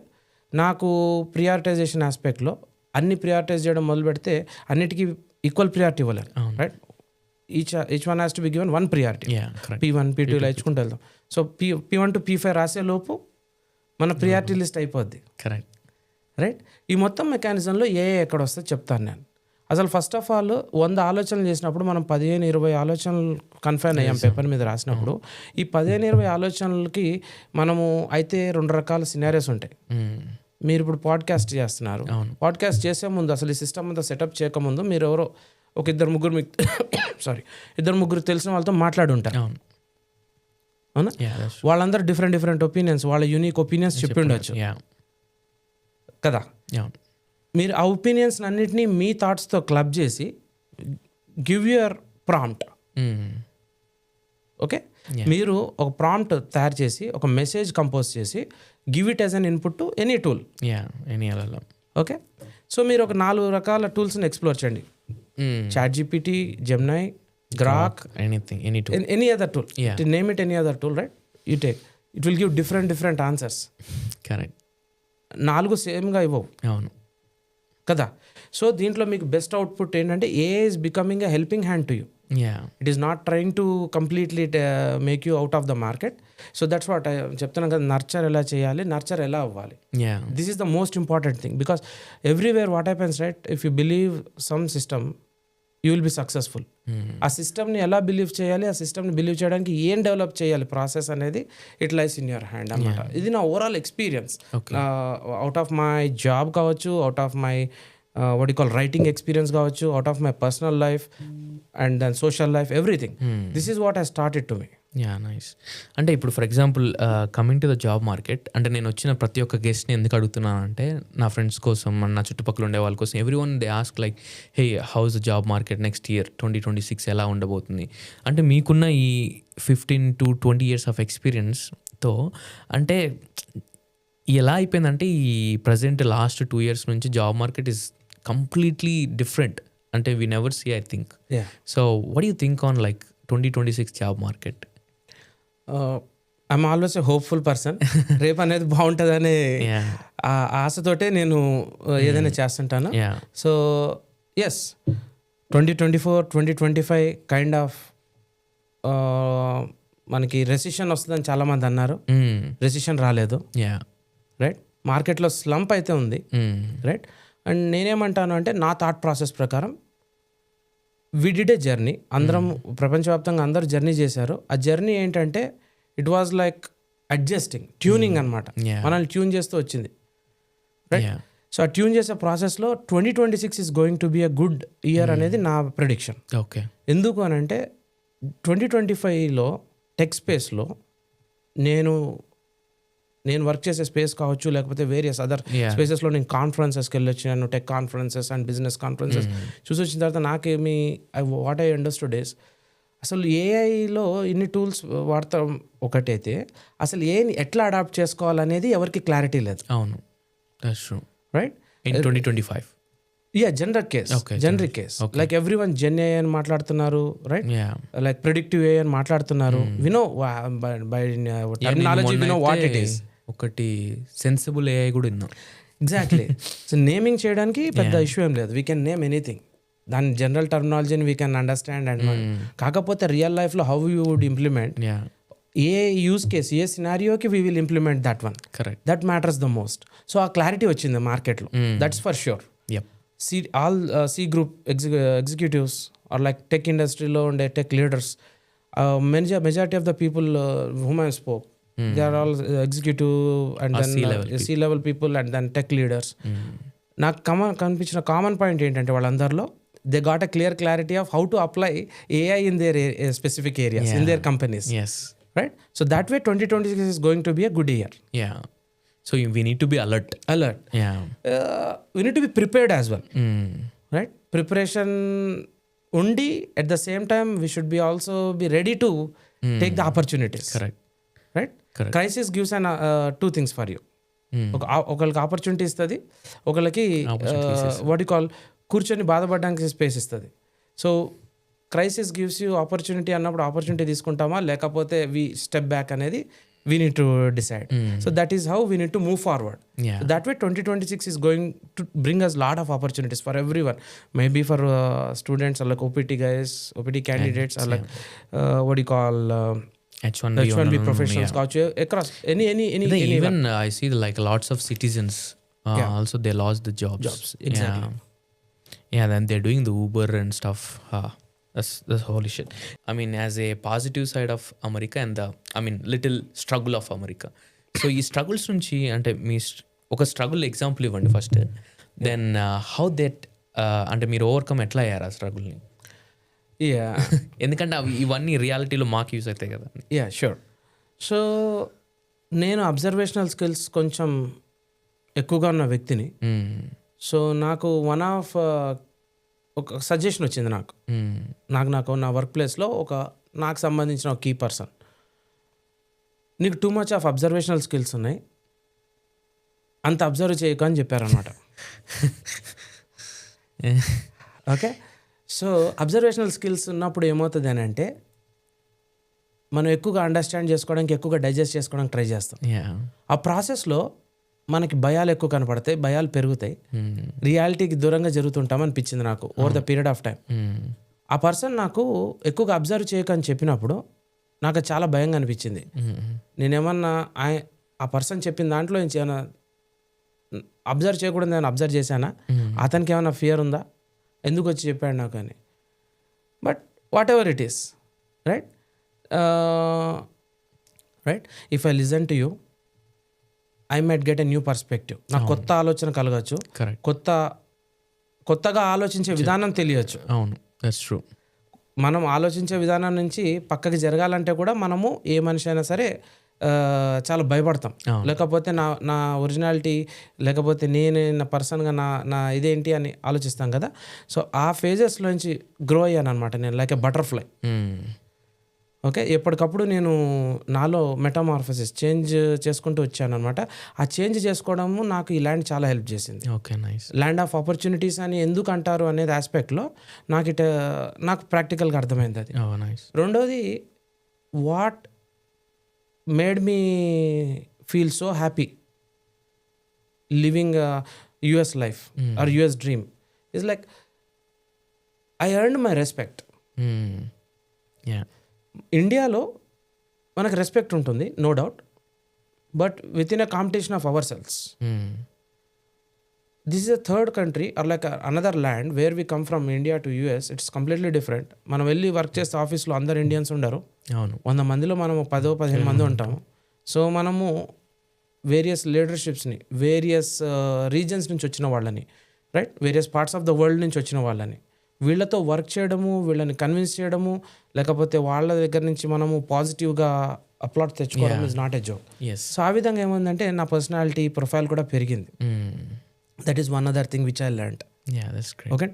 [SPEAKER 1] నాకు ప్రియారిటైజేషన్ ఆస్పెక్ట్లో అన్ని ప్రియారిటైజ్ చేయడం మొదలు పెడితే అన్నిటికీ ఈక్వల్ ప్రియారిటీ ఇవ్వలేను,
[SPEAKER 2] అవును.
[SPEAKER 1] Right? Each one has to be given 1 priority.
[SPEAKER 2] Yeah correct
[SPEAKER 1] P1 P2 ఇలా ఇచ్చుకుంటూ వెళ్దాం. సో P1 to P5 రాసే లోపు మన ప్రియారిటీ లిస్ట్ అయిపోద్ది,
[SPEAKER 2] కరెక్ట్
[SPEAKER 1] రైట్? ఈ మొత్తం మెకానిజంలో ఏ ఎక్కడ వస్తే చెప్తాను నేను. అసలు ఫస్ట్ ఆఫ్ ఆల్ 100 ఆలోచనలు చేసినప్పుడు మనం 15-20 ఆలోచనలు కన్ఫైన్ అయ్యాం పేపర్ మీద రాసినప్పుడు. ఈ 15-20 ఆలోచనలకి మనము అయితే 2 రకాల సినారియోస్ ఉంటాయి. మీరు ఇప్పుడు పాడ్కాస్ట్ చేస్తున్నారు,
[SPEAKER 2] అవును.
[SPEAKER 1] పాడ్కాస్ట్ చేసే ముందు అసలు ఈ సిస్టమ్ అంతా సెటప్ చేయకముందు మీరు ఎవరో ఒక 2-3 మీకు సారీ 2-3 తెలిసిన వాళ్ళతో మాట్లాడి ఉంటారు,
[SPEAKER 2] అవును.
[SPEAKER 1] అవునా?
[SPEAKER 2] Yeah that's true.
[SPEAKER 1] వాళ్ళందరూ డిఫరెంట్ ఒపీనియన్స్, వాళ్ళ యూనిక్ ఒపీనియన్స్ చెప్పి ఉండొచ్చు
[SPEAKER 2] యా
[SPEAKER 1] కదా.
[SPEAKER 2] అవును.
[SPEAKER 1] మీరు ఆ ఒపీనియన్స్ అన్నిటినీ మీ థాట్స్తో క్లబ్ చేసి give your prompt. Okay,
[SPEAKER 2] Yeah.
[SPEAKER 1] మీరు ఒక ప్రాంప్ట్ తయారు చేసి ఒక మెసేజ్ కంపోజ్ చేసి give it as an input to any tool.
[SPEAKER 2] Yeah any అలా
[SPEAKER 1] ఓకే, సో మీరు ఒక 4 రకాల టూల్స్ని ఎక్స్ప్లోర్ చేయండి. ChatGPT, Gemini, Grok,
[SPEAKER 2] anything any to
[SPEAKER 1] any other tool,
[SPEAKER 2] Yeah.
[SPEAKER 1] Name it any other tool, right? You take, it will give different answers.
[SPEAKER 2] Correct
[SPEAKER 1] 4 సేమ్గా ఇవ్వవు
[SPEAKER 2] అవును.
[SPEAKER 1] కదా. సో దీంట్లో మీకు బెస్ట్ అవుట్పుట్ ఏంటంటే AI is becoming a helping hand to you.
[SPEAKER 2] Yeah
[SPEAKER 1] it is not trying to completely make you out of the market. So that's what చెప్తున్నాను కదా, nurture ఎలా చేయాలి, నర్చర్ ఎలా అవ్వాలి.
[SPEAKER 2] Yeah
[SPEAKER 1] this is the most important thing because everywhere what happens, right? If you believe some system you will be successful. ఆ సిస్టమ్ని ఎలా believe చేయాలి, ఆ సిస్టమ్ని బిలీవ్ చేయడానికి ఏం డెవలప్ చేయాలి ప్రాసెస్ అనేది it lies in your hand అన్నమాట. ఇది నా overall experience
[SPEAKER 2] Okay.
[SPEAKER 1] Out of my job కావచ్చు, out of my what you call writing experience కావచ్చు, out of my personal life and then social life, everything. This is what has started to me.
[SPEAKER 2] Yeah nice. అంటే ఇప్పుడు for example coming to the job market, అంటే నేను వచ్చిన ప్రతి ఒక్క గెస్ట్ని ఎందుకు అడుగుతున్నాను అంటే నా ఫ్రెండ్స్ కోసం, నా చుట్టుపక్కల ఉండే వాళ్ళ కోసం, every one they ask like hey house the job market next year 2026 ఎలా ఉండబోతుంది. అంటే మీకున్న ఈ 15 to 20 years ఆఫ్ ఎక్స్పీరియన్స్తో అంటే ఎలా అయిపోయిందంటే ఈ ప్రజెంట్ లాస్ట్ 2 years నుంచి job market is completely different. అంటే we never see I think. So what you think on like 2026 job market?
[SPEAKER 1] I'm always a hopeful person. రేపు అనేది బాగుంటుందనే
[SPEAKER 2] Yeah.
[SPEAKER 1] ఆ ఆశతోటే నేను ఏదైనా చేస్తుంటాను.
[SPEAKER 2] Yeah.
[SPEAKER 1] So as 2024, 2025 kind of మనకి రెసిషన్ వస్తుందని చాలామంది అన్నారు. రెసిషన్ రాలేదు,
[SPEAKER 2] Yeah.
[SPEAKER 1] రైట్? మార్కెట్లో స్లంప్ అయితే ఉంది, రైట్? అండ్ నేనేమంటాను అంటే నా థాట్ ప్రాసెస్ ప్రకారం వి డిడ్ ఏ జర్నీ. అందరం ప్రపంచవ్యాప్తంగా అందరూ జర్నీ చేశారు. ఆ జర్నీ ఏంటంటే it was like adjusting, tuning అనమాట.
[SPEAKER 2] Yeah.
[SPEAKER 1] మనల్ని ట్యూన్ చేస్తూ వచ్చింది, రైట్?
[SPEAKER 2] Yeah.
[SPEAKER 1] సో ఆ ట్యూన్ చేసే ప్రాసెస్లో 2026 is going to be a good year అనేది నా ప్రిడిక్షన్.
[SPEAKER 2] Okay.
[SPEAKER 1] ఎందుకు అని అంటే 2025లో టెక్ స్పేస్లో నేను వర్క్ చేసే స్పేస్ కావచ్చు, లేకపోతే వేరియస్ అదర్
[SPEAKER 2] Yeah.
[SPEAKER 1] స్పేసెస్లో నేను కాన్ఫరెన్సెస్కి వెళ్ళొచ్చాను, tech conferences and business conferences చూసి వచ్చిన తర్వాత నాకేమి వాట్ ఐ అండర్స్టూడ్ ఇస్ అసలు ఏఐలో ఇన్ని టూల్స్ వాడతాం ఒకటైతే అసలు ఏని ఎట్లా అడాప్ట్ చేసుకోవాలనేది ఎవరికి క్లారిటీ లేదు,
[SPEAKER 2] అవును, that's true.
[SPEAKER 1] Right?
[SPEAKER 2] In 2025.
[SPEAKER 1] General case,
[SPEAKER 2] Okay,
[SPEAKER 1] generic case, like every one gen AI అని మాట్లాడుతున్నారు, right?
[SPEAKER 2] Yeah.
[SPEAKER 1] Like predictive AI అని మాట్లాడుతున్నారు. వినో బై టెక్నాలజీ వినో వాట్ ఇట్ ఈస్.
[SPEAKER 2] ఒకటి సెన్సిబుల్ ఏఐ కూడా విన్నాం.
[SPEAKER 1] ఎగ్జాక్ట్లీ. సో నేమింగ్ చేయడానికి పెద్ద ఇష్యూ ఏం లేదు, వీ కెన్ నేమ్ ఎనీథింగ్. దాని జనరల్ టర్మినాలజీని వీ కెన్ అండర్స్టాండ్ అండ్ కాకపోతే రియల్ లైఫ్లో how you would implement,
[SPEAKER 2] Yeah.
[SPEAKER 1] A use case, a సినారియోకి we will implement that one,
[SPEAKER 2] Correct.
[SPEAKER 1] That matters the most. So ఆ clarity వచ్చింది మార్కెట్లో, that's for sure.
[SPEAKER 2] Yep.
[SPEAKER 1] C group executives or like tech ఇండస్ట్రీలో ఉండే tech leaders, majority of the people whom I spoke, they are all executive and then see level people and then tech leaders. నాకు కనిపించిన common point ఏంటంటే వాళ్ళందరిలో they got a clarity of how to apply AI in their specific areas, in their companies,
[SPEAKER 2] Yes.
[SPEAKER 1] right? So that way 2026 is going to be a good year.
[SPEAKER 2] Yeah. So we need to be alert. Yeah.
[SPEAKER 1] We need to be prepared as well,
[SPEAKER 2] Mm.
[SPEAKER 1] right? Preparation undi, at the same time we should be also be ready to take the opportunities.
[SPEAKER 2] Correct.
[SPEAKER 1] Right?
[SPEAKER 2] Correct.
[SPEAKER 1] Crisis gives an two things for you. ఒకళ్ళకి opportunity ఇస్తుంది, ఒకళ్ళకి what you call కూర్చొని బాధపడడానికి space ఇస్తుంది. So crisis gives you opportunity అన్నప్పుడు opportunity తీసుకుంటామా లేకపోతే వి step back అనేది we need to decide. So that is how we need to move forward.
[SPEAKER 2] Yeah.
[SPEAKER 1] That way 2026 is going to bring us lot of opportunities for everyone, maybe for students or like OPT guys, OPT candidates, or like what do you call H1B professionals, across any
[SPEAKER 2] Even I see like lots of citizens also they lost the jobs.
[SPEAKER 1] Exactly.
[SPEAKER 2] Yeah, then they're doing the Uber and stuff. That's holy shit. I mean, as a positive side of America and the little struggle of America. So ఈ struggles నుంచి అంటే మీ ఒక struggle example ఇవ్వండి first, then how that అంటే మీరు overcome ఎట్లా అయ్యారు ఆ స్ట్రగుల్ని?
[SPEAKER 1] Yeah.
[SPEAKER 2] ఎందుకంటే ఇవన్నీ రియాలిటీలో మాకు యూస్ అవుతాయి కదా.
[SPEAKER 1] Yeah, sure. సో నేను అబ్జర్వేషనల్ స్కిల్స్ కొంచెం ఎక్కువగా ఉన్న వ్యక్తిని. సో నాకు వన్ ఆఫ్ ఒక సజెషన్ వచ్చింది నాకు నా వర్క్ ప్లేస్లో నాకు సంబంధించిన ఒక కీ పర్సన్, నీకు too much of observational skills ఉన్నాయి, అంత అబ్జర్వ్ చేయకు అని చెప్పారనమాట. ఓకే. సో అబ్జర్వేషనల్ స్కిల్స్ ఉన్నప్పుడు ఏమవుతుంది అని అంటే మనం ఎక్కువగా అండర్స్టాండ్ చేసుకోవడానికి, ఎక్కువగా డైజెస్ట్ చేసుకోవడానికి ట్రై చేస్తాం. ఆ ప్రాసెస్లో మనకి భయాలు ఎక్కువ కనపడతాయి, భయాలు పెరుగుతాయి, రియాలిటీకి దూరంగా జరుగుతుంటాం అనిపించింది నాకు over the period of time. ఆ పర్సన్ నాకు ఎక్కువగా అబ్జర్వ్ చేయకని చెప్పినప్పుడు నాకు చాలా భయంగా అనిపించింది. నేనేమన్నా ఆ పర్సన్ చెప్పిన దాంట్లో నుంచి ఏమైనా అబ్జర్వ్ చేయకూడదు నేను అబ్జర్వ్ చేశానా, అతనికి ఏమైనా ఫియర్ ఉందా, ఎందుకు వచ్చి చెప్పాడు నాకు అని. But what ever it is, right if I listen to you I might get a new perspective. నాకు కొత్త ఆలోచన కలగచ్చు, కొత్తగా ఆలోచించే విధానం తెలియచ్చు.
[SPEAKER 2] అవును, దట్స్ ట్రూ.
[SPEAKER 1] మనం ఆలోచించే విధానం నుంచి పక్కకి జరగాలంటే కూడా మనము ఏ మనిషి అయినా సరే చాలా భయపడతాం. లేకపోతే నా ఒరిజినాలిటీ లేకపోతే నా పర్సన్గా నా ఇదేంటి అని ఆలోచిస్తాం కదా. సో ఆ ఫేజెస్లోంచి గ్రో అయ్యాను అనమాట నేను, లైక్ ఎ బటర్ఫ్లై. ఓకే. ఎప్పటికప్పుడు నేను నాలో మెటామార్ఫసిస్ చేంజ్ చేసుకుంటూ వచ్చాను అనమాట. ఆ చేంజ్ చేసుకోవడము నాకు ఈ ల్యాండ్ చాలా హెల్ప్ చేసింది.
[SPEAKER 2] Okay, nice.
[SPEAKER 1] Land of opportunities అని ఎందుకు అంటారు అనేది ఆస్పెక్ట్లో నాకు ప్రాక్టికల్గా అర్థమైంది అది. రెండోది, what made me feel so happy living US life or US dream is like I earned my respect. ఇండియాలో మనకు రెస్పెక్ట్ ఉంటుంది, no doubt, but within a competition of ourselves. This is a third country or like another land where we come from India to US. It's completely different. మనం వెళ్ళి work చేస్తే ఆఫీస్లో అందరు Indians ఉండరు. 100 మందిలో మనము 10-15 మంది ఉంటాము. సో మనము వేరియస్ లీడర్షిప్స్ని, వేరియస్ రీజన్స్ నుంచి వచ్చిన వాళ్ళని, right, various parts of the world నుంచి వచ్చిన వాళ్ళని, వీళ్ళతో వర్క్ చేయడము, వీళ్ళని కన్విన్స్ చేయడము, లేకపోతే వాళ్ళ దగ్గర నుంచి మనము పాజిటివ్గా అప్లాట్ తెచ్చుకోవడం is not a joke. So ఆ విధంగా ఏమైందంటే నా పర్సనాలిటీ ప్రొఫైల్ కూడా పెరిగింది. That is one other thing which I learned. Okay.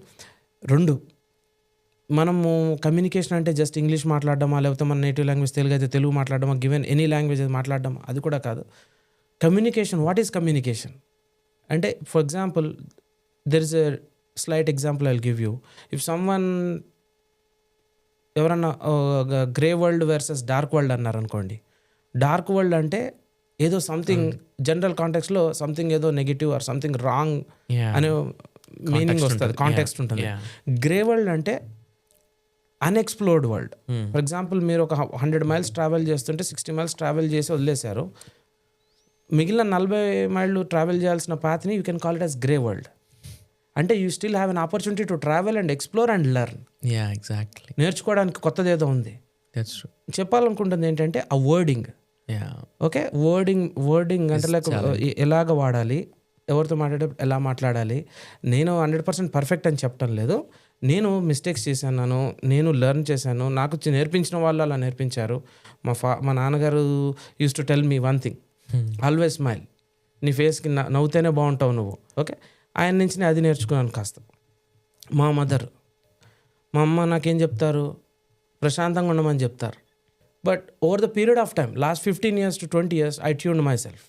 [SPEAKER 1] 2, మనము కమ్యూనికేషన్ అంటే జస్ట్ ఇంగ్లీష్ మాట్లాడడమా, లేకపోతే మన నేటివ్ లాంగ్వేజ్ తెలుగు అయితే తెలుగు మాట్లాడడమా, గివెన్ ఎనీ లాంగ్వేజ్ మాట్లాడడం, అది కూడా కాదు. కమ్యూనికేషన్, వాట్ ఈస్ కమ్యూనికేషన్ అంటే, for example, there is a slight example I'll give you. If someone ఎవరన్నా grey world versus dark world అన్నారు అనుకోండి, డార్క్ వరల్డ్ అంటే ఏదో సంథింగ్ జనరల్ కాంటెక్స్లో సంథింగ్ ఏదో నెగిటివ్ ఆర్ సంథింగ్ రాంగ్ అనే మీనింగ్ వస్తుంది, context ఉంటుంది. గ్రే వరల్డ్ అంటే అన్ఎక్స్ప్లోర్డ్ వరల్డ్. ఫర్ ఎగ్జాంపుల్ మీరు ఒక 100 మైల్స్ ట్రావెల్ చేస్తుంటే 60 మైల్స్ ట్రావెల్ చేసి వదిలేశారు, మిగిలిన 40 మైళ్ళు ట్రావెల్ చేయాల్సిన పాత్ని you can call it as grey world. అంటే you still have an opportunity to travel and explore and learn.
[SPEAKER 2] Exactly.
[SPEAKER 1] నేర్చుకోవడానికి కొత్తదేదో ఉంది. చెప్పాలనుకుంటుంది ఏంటంటే ఆ వర్డింగ్. ఓకే, వర్డింగ్ అంటే లైక్ ఎలాగ వాడాలి, ఎవరితో మాట్లాడేటప్పుడు ఎలా మాట్లాడాలి. నేను 100% పర్ఫెక్ట్ అని చెప్పడం లేదు, నేను మిస్టేక్స్ చేశాను, నేను లెర్న్ చేశాను, నాకు నేర్పించిన వాళ్ళు అలా నేర్పించారు. మా నాన్నగారు use to tell me one thing, always smile, నీ ఫేస్కి నవ్వుతేనే బాగుంటావు నువ్వు. ఓకే, ఆయన నుంచి నేను అది నేర్చుకున్నాను కాస్త. మా మా అమ్మ నాకేం చెప్తారు, ప్రశాంతంగా ఉండమని చెప్తారు. But over the period of time, last 15 years to 20 years, I tuned my self.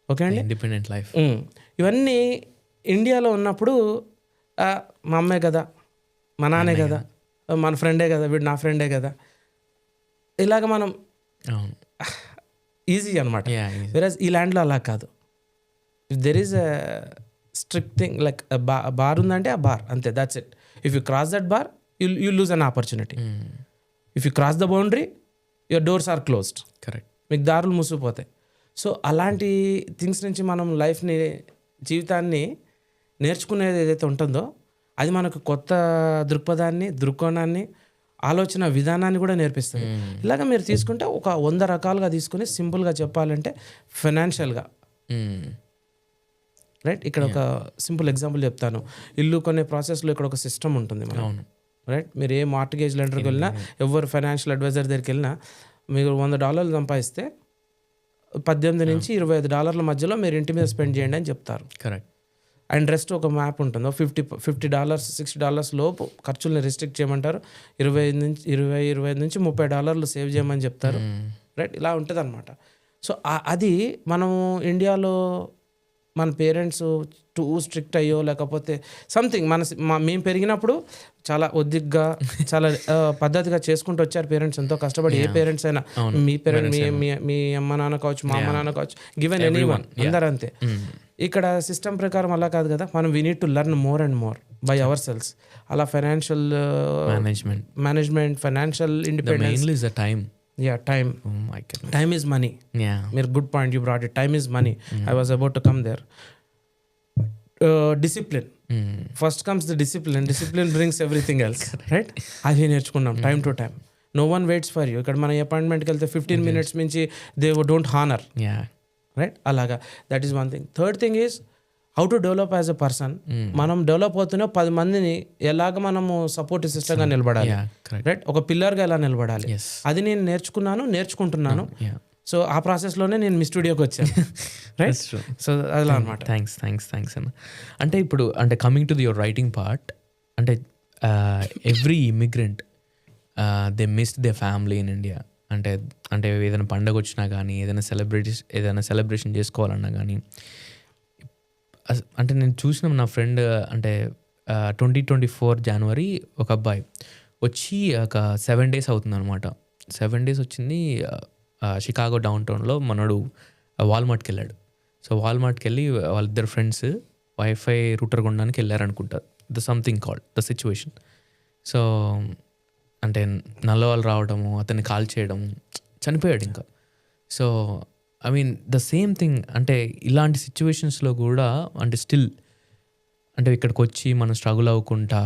[SPEAKER 1] Okay అండి,
[SPEAKER 2] ఇండిపెండెంట్ లైఫ్.
[SPEAKER 1] ఇవన్నీ ఇండియాలో ఉన్నప్పుడు మా అమ్మే కదా, మా నాన్నే కదా, మన ఫ్రెండే కదా, వీడు నా ఫ్రెండే కదా, ఇలాగ మనం ఈజీ అనమాట. వెరస్ ఈ ల్యాండ్లో అలా కాదు. If there is a strict thing like bar ఉందంటే ఆ బార్ అంతే, that's it. If you cross that bar you lose an opportunity. If you cross the boundary your doors are closed.
[SPEAKER 2] Correct,
[SPEAKER 1] మీకు దారులు మూసిపోతాయి. సో అలాంటి things నుంచి మనం లైఫ్ని, జీవితాన్ని నేర్చుకునేది ఏదైతే ఉంటుందో అది మనకు కొత్త దృక్కోణాన్ని, ఆలోచన విధానాన్ని కూడా నేర్పిస్తుంది. ఇలాగ మీరు తీసుకుంటే ఒక 100 రకాలుగా తీసుకుని సింపుల్గా చెప్పాలంటే ఫైనాన్షియల్గా, రైట్, ఇక్కడ ఒక సింపుల్ ఎగ్జాంపుల్ చెప్తాను. ఇల్లు కొనే ప్రాసెస్లో ఇక్కడ ఒక సిస్టమ్ ఉంటుంది మనం, రైట్. మీరు ఏ మార్ట్గేజ్ లెండర్కి వెళ్ళినా, ఎవరు ఫైనాన్షియల్ అడ్వైజర్ దగ్గరికి వెళ్ళినా, మీరు $100 సంపాదిస్తే $18 నుంచి $25 మధ్యలో మీరు ఇంటి మీద స్పెండ్ చేయండి అని చెప్తారు.
[SPEAKER 2] కరెక్ట్.
[SPEAKER 1] అండ్ రెస్ట్ ఒక మ్యాప్ ఉంటుంది, $50 $60 లోపు ఖర్చుల్ని రిస్ట్రిక్ట్ చేయమంటారు. $25 నుంచి $30 సేవ్ చేయమని చెప్తారు, రైట్. ఇలా ఉంటుంది అనమాట. సో అది మనము ఇండియాలో మన పేరెంట్స్ టూ స్ట్రిక్ట్ అయ్యో లేకపోతే సంథింగ్ మేము పెరిగినప్పుడు చాలా ఒద్దిగ్గా, చాలా పద్ధతిగా చేసుకుంటూ వచ్చారు పేరెంట్స్, ఎంతో కష్టపడి. ఏ పేరెంట్స్ అయినా, మీ పేరెంట్, మీ అమ్మ నాన్న కావచ్చు, మా అమ్మ నాన్న కావచ్చు, గివెన్ ఎనీవన్, అందరూ అంతే. ఇక్కడ సిస్టమ్ ప్రకారం అలా కాదు కదా, మనం we need to learn more and more by ourselves. అలా financial management, financial independence, time is money. మీరు good point you brought it. Time is money. I was about to come there. Discipline first comes the discipline brings everything else, right. అది నేర్చుకున్నాం time to time. No one waits for you. ఇక్కడ మన అపాయింట్మెంట్కి వెళ్తే 15 minutes మించి they don't honour, right. అలాగా, that is one thing. Third thing is how to develop as a person. మనం develop అవుతూనే 10 మందిని ఎలాగ మనము సపోర్ట్ సిస్టమ్గా నిలబడాలి, రైట్. ఒక పిల్లర్గా ఎలా నిలబడాలి, అది నేను నేర్చుకుంటున్నాను. సో ఆ ప్రాసెస్లోనే నేను మీ స్టూడియోకి వచ్చాను, రైట్. సో అలా అనమాట.
[SPEAKER 2] థ్యాంక్స్ అన్న. అంటే ఇప్పుడు అంటే coming to your writing part, అంటే every immigrant they missed they family in India. అంటే ఏదైనా పండగ వచ్చినా కానీ, ఏదైనా సెలబ్రేషన్ చేసుకోవాలన్నా కానీ, అంటే నేను చూసిన నా ఫ్రెండ్, అంటే 2024 January ఒక అబ్బాయి వచ్చి ఒక 7 days అవుతుంది అనమాట. 7 days వచ్చింది. షికాగో డౌన్ టౌన్లో మనోడు వాల్మార్ట్కి వెళ్ళాడు. సో వాల్మార్ట్కి వెళ్ళి వాళ్ళిద్దరు ఫ్రెండ్స్ వైఫై రూటర్ కొనడానికి వెళ్ళారనుకుంటారు. Something called the situation. So అంటే నల్ల వాళ్ళు రావడము, అతన్ని కాల్ చేయడము, చనిపోయాడు ఇంకా. So I mean the same thing. అంటే ఇలాంటి సిచ్యువేషన్స్లో కూడా అంటే స్టిల్ అంటే ఇక్కడికి వచ్చి మనం స్ట్రగుల్ అవ్వకుండా,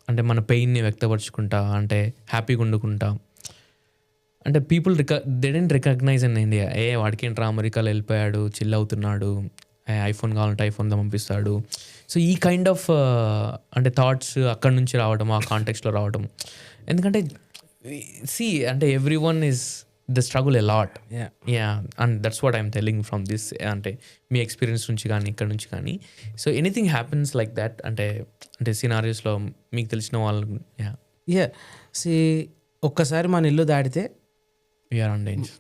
[SPEAKER 2] అంటే మన పెయిన్ని వ్యక్తపరచుకుంటా, అంటే హ్యాపీగా వండుకుంటా, అంటే people they didn't recognise in India. వాడికి ఏంట్రా అమెరికాలో వెళ్ళిపోయాడు, చిల్ అవుతున్నాడు, ఐఫోన్ కావాలంటే ఐఫోన్ పంపిస్తాడు. సో ఈ కైండ్ ఆఫ్ అంటే థాట్స్ అక్కడి నుంచి రావడం, ఆ కాంటెక్స్లో రావడం. ఎందుకంటే అంటే every one is the struggle a lot. And that's what I'm telling from this, అంటే మీ ఎక్స్పీరియన్స్ నుంచి కానీ ఇక్కడ నుంచి కానీ. So anything happens like that, అంటే సినారియోస్లో మీకు తెలిసిన వాళ్ళు.
[SPEAKER 1] ఒక్కసారి మన ఇల్లు దాటితే
[SPEAKER 2] వీఆర్ ఆన్ డేంజర్.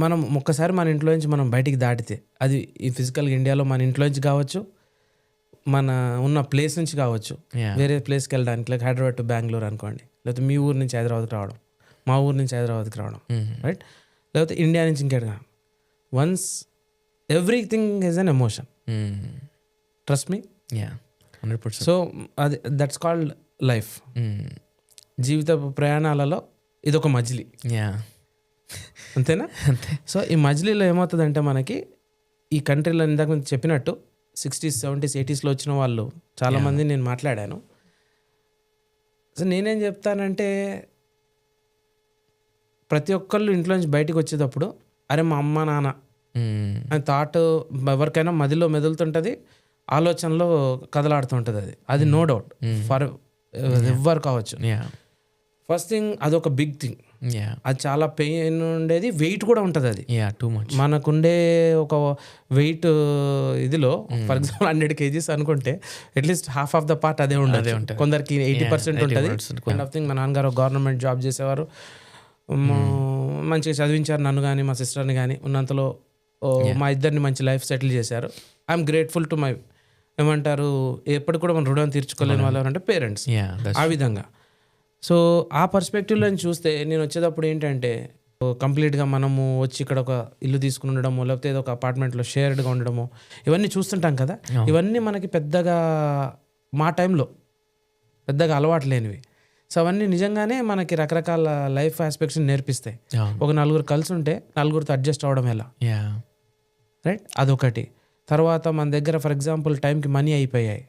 [SPEAKER 1] మనం ఒక్కసారి మన ఇంట్లోంచి మనం బయటికి దాటితే, అది ఈ ఫిజికల్గా ఇండియాలో మన ఇంట్లోంచి కావచ్చు, మన ఉన్న ప్లేస్ నుంచి కావచ్చు, వేరే ప్లేస్కి వెళ్ళడానికి, లైక్ హైదరాబాద్ టు బెంగళూరు అనుకోండి, లేకపోతే మీ ఊరు నుంచి హైదరాబాద్కి రావడం, మా ఊరు నుంచి హైదరాబాద్కి రావడం, రైట్. లేకపోతే ఇండియా నుంచి ఇంకెక్కడ, once everything is an emotion. Trust me,
[SPEAKER 2] yeah 100%.
[SPEAKER 1] So అది దట్స్ కాల్డ్ లైఫ్. జీవిత ప్రయాణాలలో ఇదొక మజిలీ,
[SPEAKER 2] యా
[SPEAKER 1] అంతేనా?
[SPEAKER 2] అంతే.
[SPEAKER 1] సో ఈ మజిలీలో ఏమవుతుందంటే మనకి ఈ కంట్రీలో ఇందాక నేను చెప్పినట్టు 60s 70s 80sలో వచ్చిన వాళ్ళు చాలామంది నేను మాట్లాడాను. సో నేనేం చెప్తానంటే ప్రతి ఒక్కళ్ళు ఇంట్లోంచి బయటికి వచ్చేటప్పుడు అరే మా అమ్మ నాన్న అని థాట్ ఎవరికైనా మదిలో మెదులుతుంటుంది, ఆలోచనలో కదలాడుతుంటుంది. అది నో డౌట్ ఫర్ ఎవ్వరు కావచ్చు.
[SPEAKER 2] యా
[SPEAKER 1] ఫస్ట్ థింగ్ అదొక బిగ్ థింగ్,
[SPEAKER 2] యా
[SPEAKER 1] అది చాలా పెయిన్ ఉండేది, వెయిట్ కూడా ఉంటుంది. అది
[SPEAKER 2] యా టూ మచ్.
[SPEAKER 1] మనకుండే ఒక వెయిట్ ఇదిలో ఫర్ ఎగ్జాంపుల్ 100 kgs అనుకుంటే at least half of the part అదే ఉండదు. కొందరికి 80% ఉంటుంది. Kind of thing. మా నాన్నగారు గవర్నమెంట్ జాబ్ చేసేవారు, మంచిగా చదివించారు నన్ను కానీ మా సిస్టర్ని కానీ. ఉన్నంతలో మా ఇద్దరిని మంచి లైఫ్ సెటిల్ చేశారు. ఐఎమ్ గ్రేట్ఫుల్ టు మై ఏమంటారు ఎప్పటికి కూడా మన రుణం తీర్చుకోలేని వాళ్ళు ఎవరంటే పేరెంట్స్. ఆ విధంగా. సో ఆ పర్స్పెక్టివ్లో చూస్తే నేను వచ్చేటప్పుడు ఏంటంటే కంప్లీట్గా మనము వచ్చి ఇక్కడ ఒక ఇల్లు తీసుకుని ఉండడము, లేకపోతే ఏదో ఒక అపార్ట్మెంట్లో షేర్డ్గా ఉండడము, ఇవన్నీ చూస్తుంటాం కదా. ఇవన్నీ మనకి పెద్దగా మా టైంలో పెద్దగా అలవాటు లేనివి. సో అవన్నీ నిజంగానే మనకి రకరకాల లైఫ్ ఆస్పెక్ట్స్ని నేర్పిస్తాయి. ఒక నలుగురు కలిసి ఉంటే నలుగురితో అడ్జస్ట్ అవ్వడం ఎలా, రైట్, అదొకటి. తర్వాత మన దగ్గర ఫర్ ఎగ్జాంపుల్ టైంకి మనీ అయిపోయాయి.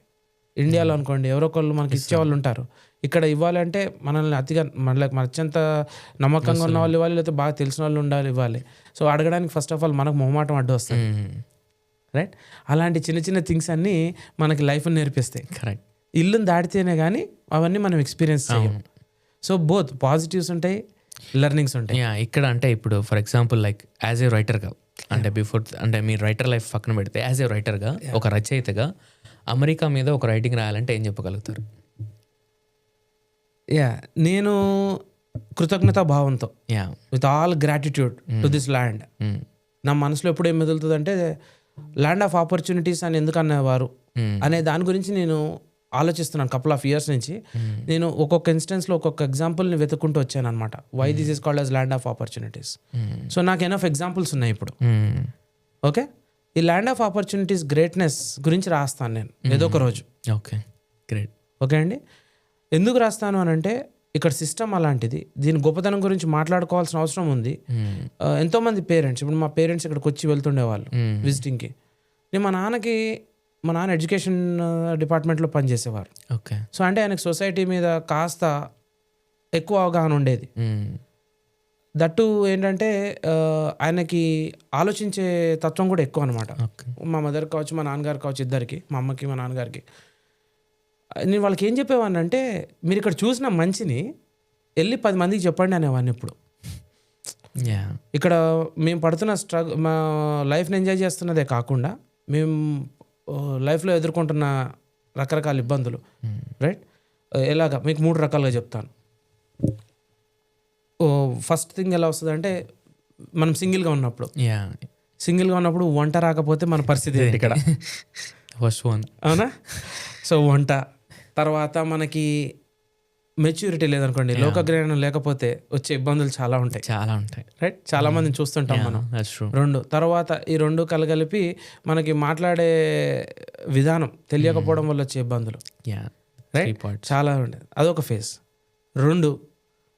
[SPEAKER 1] ఇండియాలో అనుకోండి ఎవరో ఒకళ్ళు మనకి ఇచ్చేవాళ్ళు ఉంటారు. ఇక్కడ ఇవ్వాలంటే మనల్ని అతిగా మనకి అత్యంత నమ్మకంగా ఉన్న వాళ్ళు ఇవ్వాలి, లేకపోతే బాగా తెలిసిన వాళ్ళు ఉండాలి ఇవ్వాలి. సో అడగడానికి ఫస్ట్ ఆఫ్ ఆల్ మనకు మొహమాటం అడ్డు వస్తుంది, రైట్. అలాంటి చిన్న చిన్న థింగ్స్ అన్నీ మనకి లైఫ్ని నేర్పిస్తాయి.
[SPEAKER 2] కరెక్ట్.
[SPEAKER 1] ఇల్లుని దాటితేనే కానీ అవన్నీ మనం ఎక్స్పీరియన్స్ చేయం. సో బోత్ పాజిటివ్స్ ఉంటాయి, లెర్నింగ్స్ ఉంటాయి.
[SPEAKER 2] ఇక్కడ అంటే ఇప్పుడు for example like as a రైటర్గా అంటే బిఫోర్ అంటే మీ రైటర్ లైఫ్ పక్కన పెడితే యాజ్ ఏ రైటర్గా ఒక రచయితగా అమెరికా మీద ఒక రైటింగ్ రాయాలంటే ఏం చెప్పగలుగుతారు?
[SPEAKER 1] నేను కృతజ్ఞతా భావంతో,
[SPEAKER 2] yeah
[SPEAKER 1] with all gratitude to this land. నా మనసులో ఎప్పుడు ఏం మెదులుతుంది అంటే ల్యాండ్ ఆఫ్ ఆపర్చునిటీస్ అని ఎందుకు అనేవారు అనే దాని గురించి నేను ఆలోచిస్తున్నాను కపుల్ ఆఫ్ ఇయర్స్ నుంచి. నేను ఒక్కొక్క ఇన్స్టెన్స్లో ఒక్కొక్క ఎగ్జాంపుల్ని వెతుక్కుంటూ వచ్చాను అనమాట. Why this is called as land of opportunities. So నాకు ఎనఫ్ ఎగ్జాంపుల్స్ ఉన్నాయి ఇప్పుడు. ఓకే, ఈ ల్యాండ్ ఆఫ్ ఆపర్చునిటీస్ గ్రేట్నెస్ గురించి రాస్తాను నేను ఏదో ఒక రోజు.
[SPEAKER 2] Okay, great.
[SPEAKER 1] ఓకే అండి. ఎందుకు రాస్తాను అని అంటే ఇక్కడ సిస్టమ్ అలాంటిది, దీని గొప్పతనం గురించి మాట్లాడుకోవాల్సిన అవసరం ఉంది. ఎంతోమంది పేరెంట్స్, ఇప్పుడు మా పేరెంట్స్ ఇక్కడికి వచ్చి వెళ్తుండేవాళ్ళు విజిటింగ్కి. నేను మా నాన్న ఎడ్యుకేషన్ డిపార్ట్మెంట్లో పనిచేసేవారు.
[SPEAKER 2] ఓకే.
[SPEAKER 1] సో అంటే ఆయనకు సొసైటీ మీద కాస్త ఎక్కువ అవగాహన ఉండేది. దట్టు ఏంటంటే ఆయనకి ఆలోచించే తత్వం కూడా ఎక్కువ అనమాట. మా మదర్ కావచ్చు, మా నాన్నగారు కావచ్చు, ఇద్దరికి, మా అమ్మకి మా నాన్నగారికి. నేను వాళ్ళకి ఏం చెప్పేవాడిని అంటే మీరు ఇక్కడ చూసిన మంచిని వెళ్ళి 10 మందికి చెప్పండి అనేవాడిని. ఇప్పుడు ఇక్కడ మేము పడుతున్న మా లైఫ్ని ఎంజాయ్ చేస్తున్నదే కాకుండా మేము లైఫ్లో ఎదుర్కొంటున్న రకరకాల ఇబ్బందులు, రైట్, ఎలాగా మీకు 3 రకాలుగా చెప్తాను. ఫస్ట్ థింగ్ ఎలా వస్తుంది అంటే మనం సింగిల్గా ఉన్నప్పుడు వంట రాకపోతే మన పరిస్థితి ఏంటి ఇక్కడ?
[SPEAKER 2] ఫస్ట్ వన్,
[SPEAKER 1] అవునా? సో వంట. తర్వాత మనకి మెచ్యూరిటీ లేదనుకోండి, లోకజ్ఞానం లేకపోతే వచ్చే ఇబ్బందులు చాలా ఉంటాయి, రైట్. చాలా మందిని చూస్తుంటాం మనం. 2 తర్వాత ఈ 2 కలగలిపి మనకి మాట్లాడే విధానం తెలియకపోవడం వల్ల వచ్చే ఇబ్బందులు, రైట్, చాలా ఉంటాయి. అదొక ఫేజ్. 2